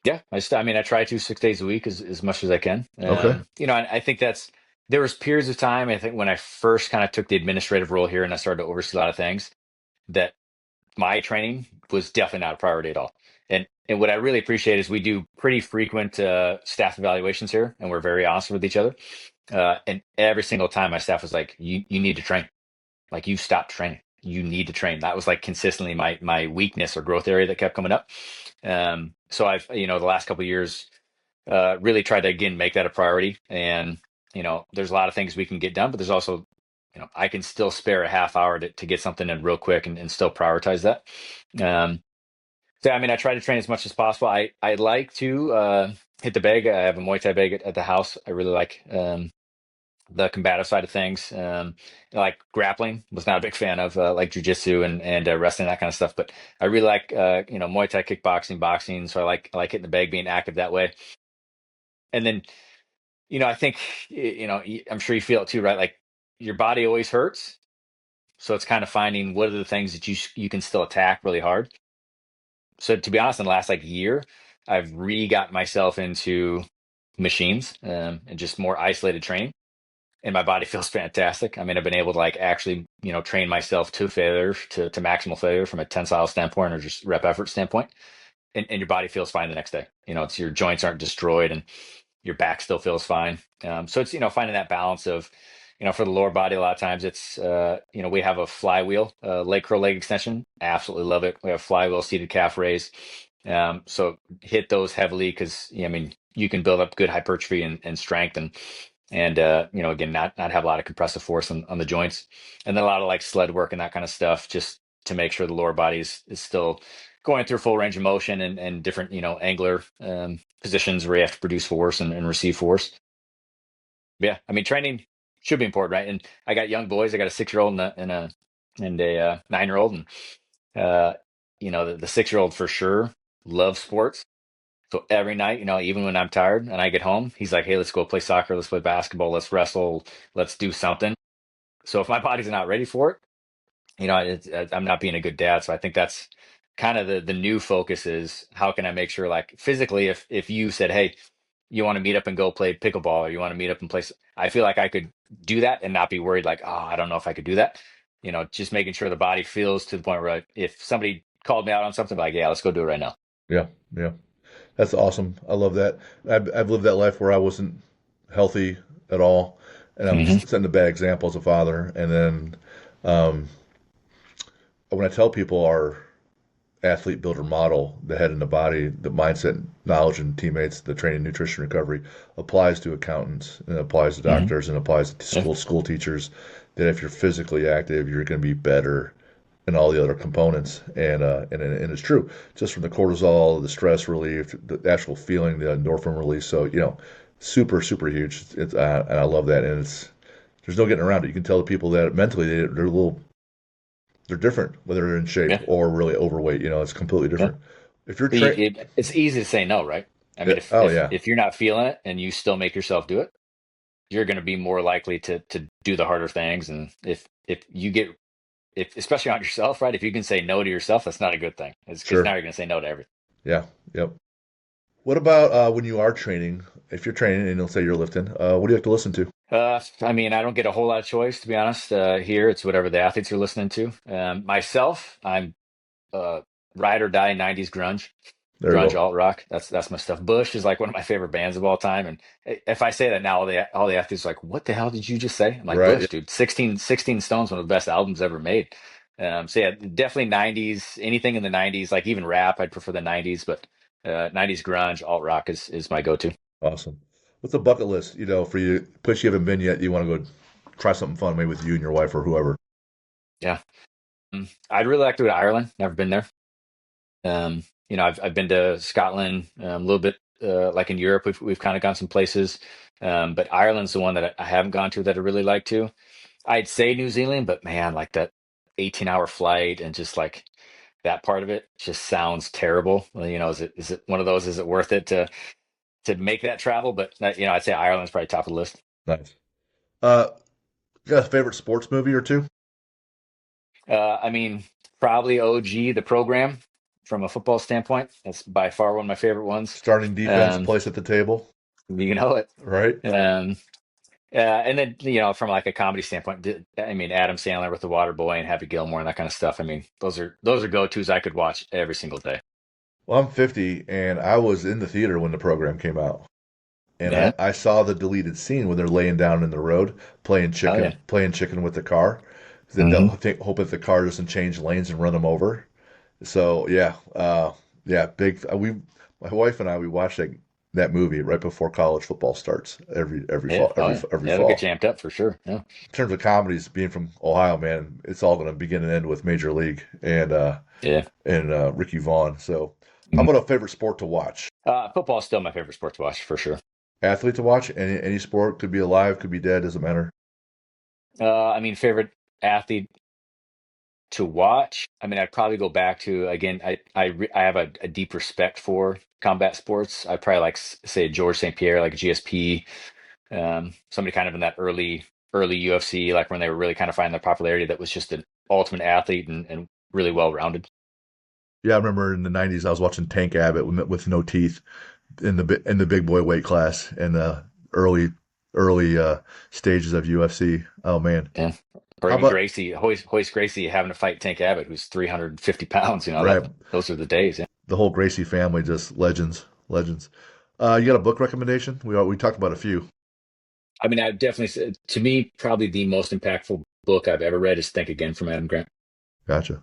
Yeah, I mean, I try to 6 days a week as much as I can. Okay. I think there was periods of time, I think when I first kind of took the administrative role here and I started to oversee a lot of things, that my training was definitely not a priority at all. And what I really appreciate is we do pretty frequent staff evaluations here, and we're very honest with each other. And every single time my staff was like, you need to train. Like you stopped training. You need to train. That was like consistently my weakness or growth area that kept coming up. So I've, the last couple of years, really tried to again make that a priority. And there's a lot of things we can get done, but there's also, I can still spare a half hour to get something in real quick and still prioritize that. Um, so I mean, I try to train as much as possible. I like to hit the bag. I have a Muay Thai bag at the house. I really like the combative side of things. Like grappling, was not a big fan of like jujitsu and wrestling, that kind of stuff. But I really like Muay Thai, kickboxing, boxing. So I like hitting the bag, being active that way. And then I think I'm sure you feel it too, right? Like your body always hurts, so it's kind of finding what are the things that you can still attack really hard. So to be honest, in the last like year, I've re-got myself into machines and just more isolated training, and my body feels fantastic. I mean, I've been able to like actually, train myself to failure, to maximal failure from a tensile standpoint or just rep effort standpoint. And your body feels fine the next day. It's your joints aren't destroyed and your back still feels fine. So it's, finding that balance of, for the lower body, a lot of times it's, we have a flywheel, leg curl leg extension. Absolutely love it. We have flywheel seated calf raise. So hit those heavily because, I mean, you can build up good hypertrophy and strength. And and again, not have a lot of compressive force on the joints, and then a lot of like sled work and that kind of stuff, just to make sure the lower body is still going through full range of motion and different angular positions where you have to produce force and receive force. Yeah, I mean training should be important, right? And I got young boys. I got a 6-year-old and a 9-year-old, and uh, the 6-year-old for sure loves sports. So every night, even when I'm tired and I get home, he's like, "Hey, let's go play soccer, let's play basketball, let's wrestle, let's do something." So if my body's not ready for it, I'm not being a good dad. So I think that's kind of the new focus is how can I make sure, like physically, if you said, "Hey, you want to meet up and go play pickleball, or you want to meet up and play," I feel like I could do that and not be worried, like, "Oh, I don't know if I could do that." Just making sure the body feels to the point where if somebody called me out on something, like, "Yeah, let's go do it right now." Yeah, yeah. That's awesome. I love that. I've lived that life where I wasn't healthy at all, and I'm Hmm. setting a bad example as a father. And then um, when I tell people our athlete builder model, the head and the body, the mindset, knowledge, and teammates, the training, nutrition, recovery applies to accountants and applies to Hmm. doctors and applies to Yeah. school teachers. That if you're physically active, you're going to be better in all the other components. And it's true, just from the cortisol, the stress relief, the actual feeling, the endorphin release. So super super huge. And I love that. And it's there's no getting around it. You can tell the people that mentally they're a little they're different, whether they're in shape Yeah. or really overweight. It's completely Yeah. different. If you're trained, It's easy to say no, right? I mean, if oh if yeah, if you're not feeling it and you still make yourself do it, you're going to be more likely to do the harder things. And if you get if especially on yourself, right? If you can say no to yourself, that's not a good thing. It's because now sure, you're going to say no to everything. yeah, yep. What about when you are training? If you're training and let's say you're lifting, what do you have to listen to? I mean, I don't get a whole lot of choice, to be honest. Here, it's whatever the athletes are listening to. Myself, I'm uh, ride or die '90s grunge. There you Grunge go. alt rock. That's my stuff. Bush is like one of my favorite bands of all time. And if I say that now, all the athletes are like, "What the hell did you just say?" I'm like, Right. Yeah. "Bush, dude. 16 Stones, one of the best albums ever made." So yeah, definitely '90s. Anything in the '90s, like even rap, I'd prefer the '90s, but '90s grunge alt rock is my go-to. Awesome. What's a bucket list? For you, place you haven't been yet. You want to go try something fun, maybe with you and your wife or whoever. Yeah. I'd really like to go to Ireland. Never been there. I've been to Scotland, a little bit, like in Europe. We've kind of gone some places, but Ireland's the one that I haven't gone to that I really like to. I'd say New Zealand, but man, like that 18-hour flight and just like that part of it just sounds terrible. Well, is it one of those? Is it worth it to make that travel? But I'd say Ireland's probably top of the list. Nice. You got a favorite sports movie or two? I mean, probably OG, the program, from a football standpoint. That's by far one of my favorite ones. Starting defense, Um, place at the table, you know it. right? Um, and then from like a comedy standpoint, I mean, Adam Sandler with The Water Boy and Happy Gilmore and that kind of stuff. I mean, those are go-tos I could watch every single day. Well, I'm 50, and I was in the theater when the program came out, and I, Yeah. I saw the deleted scene when they're laying down in the road Oh yeah. playing chicken with the car. Then they'll Hmm. hope that the car doesn't change lanes and run them over. So yeah, big. My wife and I, we watch that movie right before college football starts every Yeah. fall Oh yeah. every Yeah. It'll get fall. jamped up for sure. Yeah. In terms of comedies, being from Ohio, man, it's all going to begin and end with Major League Yeah. and Ricky Vaughn. So, how Mhm. about a favorite sport to watch? Football is still my favorite sport to watch for sure. Athlete to watch? Any sport could be alive, could be dead, doesn't matter. I mean, favorite athlete to watch. I mean, I'd probably go back to again. I have a deep respect for combat sports. I probably like say George St. Pierre, like GSP. Somebody kind of in that early UFC, like when they were really kind of finding their popularity, that was just an ultimate athlete and really well rounded. Yeah, I remember in the '90s, I was watching Tank Abbott with no teeth in the big boy weight class in the early stages of UFC. Oh man, Yeah. Or how even about Gracie, Hoist Gracie having to fight Tank Abbott, who's 350 pounds. right? Those are the days. Yeah. The whole Gracie family, just legends. You got a book recommendation? We talked about a few. I mean, I definitely say, to me, probably the most impactful book I've ever read is Think Again from Adam Grant. Gotcha.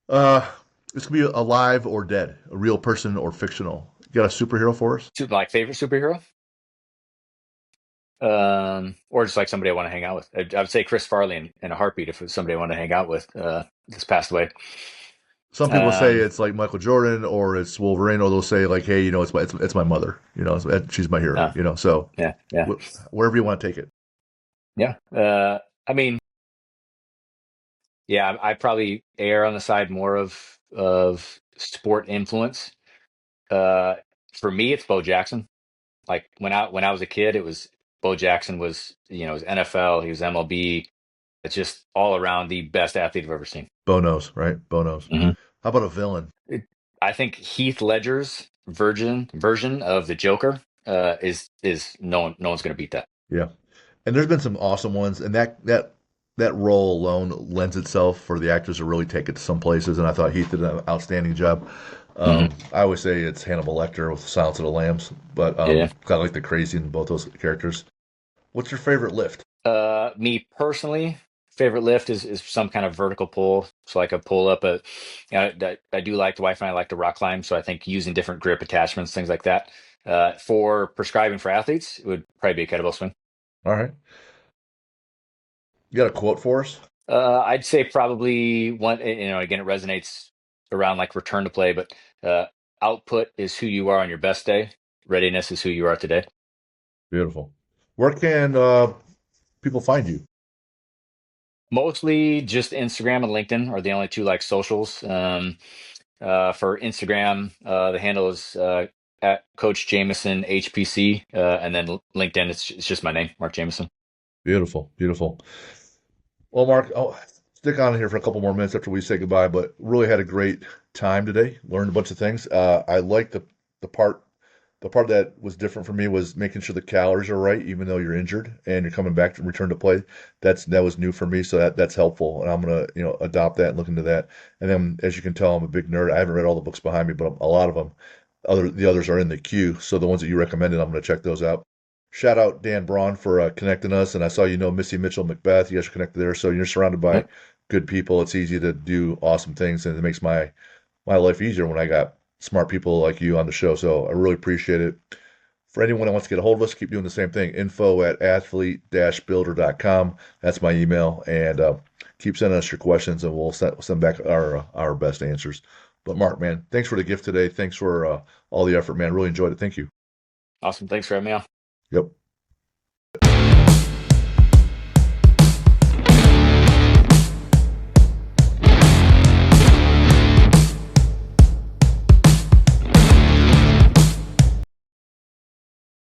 Uh, this could be alive or dead, a real person or fictional. You got a superhero for us? My favorite superhero? Or just like somebody I want to hang out with. I would say Chris Farley in a heartbeat if it was somebody I want to hang out with. This passed away. Some people say Um, it's like Michael Jordan or it's Wolverine, or they'll say like, hey, it's my mother. She's my hero. uh, So yeah, yeah, wherever you want to take it. yeah. I mean, yeah, I probably err on the side more of sport influence. Uh, for me, it's Bo Jackson. Like when I was a kid, it was Bo Jackson was his NFL, he was MLB. It's just all around the best athlete I've ever seen. Bo knows, right? Bo knows. Hmm How about a villain? I think Heath Ledger's version of the Joker is no one's going to beat that. Yeah. And there's been some awesome ones, and that role alone lends itself for the actors to really take it to some places. And I thought Heath did an outstanding job. Hmm I always say it's Hannibal Lecter with Silence of the Lambs, but Yeah. I like the crazy in both those characters. What's your favorite lift? Me personally, favorite lift is some kind of vertical pull. So like a pull up, I do like the wife and I like to rock climb. So I think using different grip attachments, things like that. For prescribing for athletes, it would probably be a kettlebell swing. All right, you got a quote for us? I'd say probably one, again, it resonates around like return to play, but uh, output is who you are on your best day. Readiness is who you are today. Beautiful. Where can people find you? Mostly just Instagram and LinkedIn are the only two like socials. For Instagram, the handle is at Coach Jamison HPC, and then LinkedIn, it's just my name, Mark Jamison. Beautiful, beautiful. Well, Mark, I'll stick on here for a couple more minutes after we say goodbye, but really had a great time today. Learned a bunch of things. I like the part the part that was different for me was making sure the calories are right, even though you're injured and you're coming back to return to play. That was new for me, so that's helpful, and I'm gonna adopt that and look into that. And then, as you can tell, I'm a big nerd. I haven't read all the books behind me, but a lot of them, the others are in the queue. So the ones that you recommended, I'm gonna check those out. Shout out Dan Braun for connecting us, and I saw Missy Mitchell Macbeth. You guys are connected there, so you're surrounded by Yep. good people. It's easy to do awesome things, and it makes my life easier when I got smart people like you on the show. So I really appreciate it. For anyone that wants to get a hold of us, keep doing the same thing. info@athlete-builder.com. That's my email. And keep sending us your questions, and we'll send back our best answers. But Mark, man, thanks for the gift today. Thanks for all the effort, man. Really enjoyed it. Thank you. Awesome. Thanks for having me on. Yep.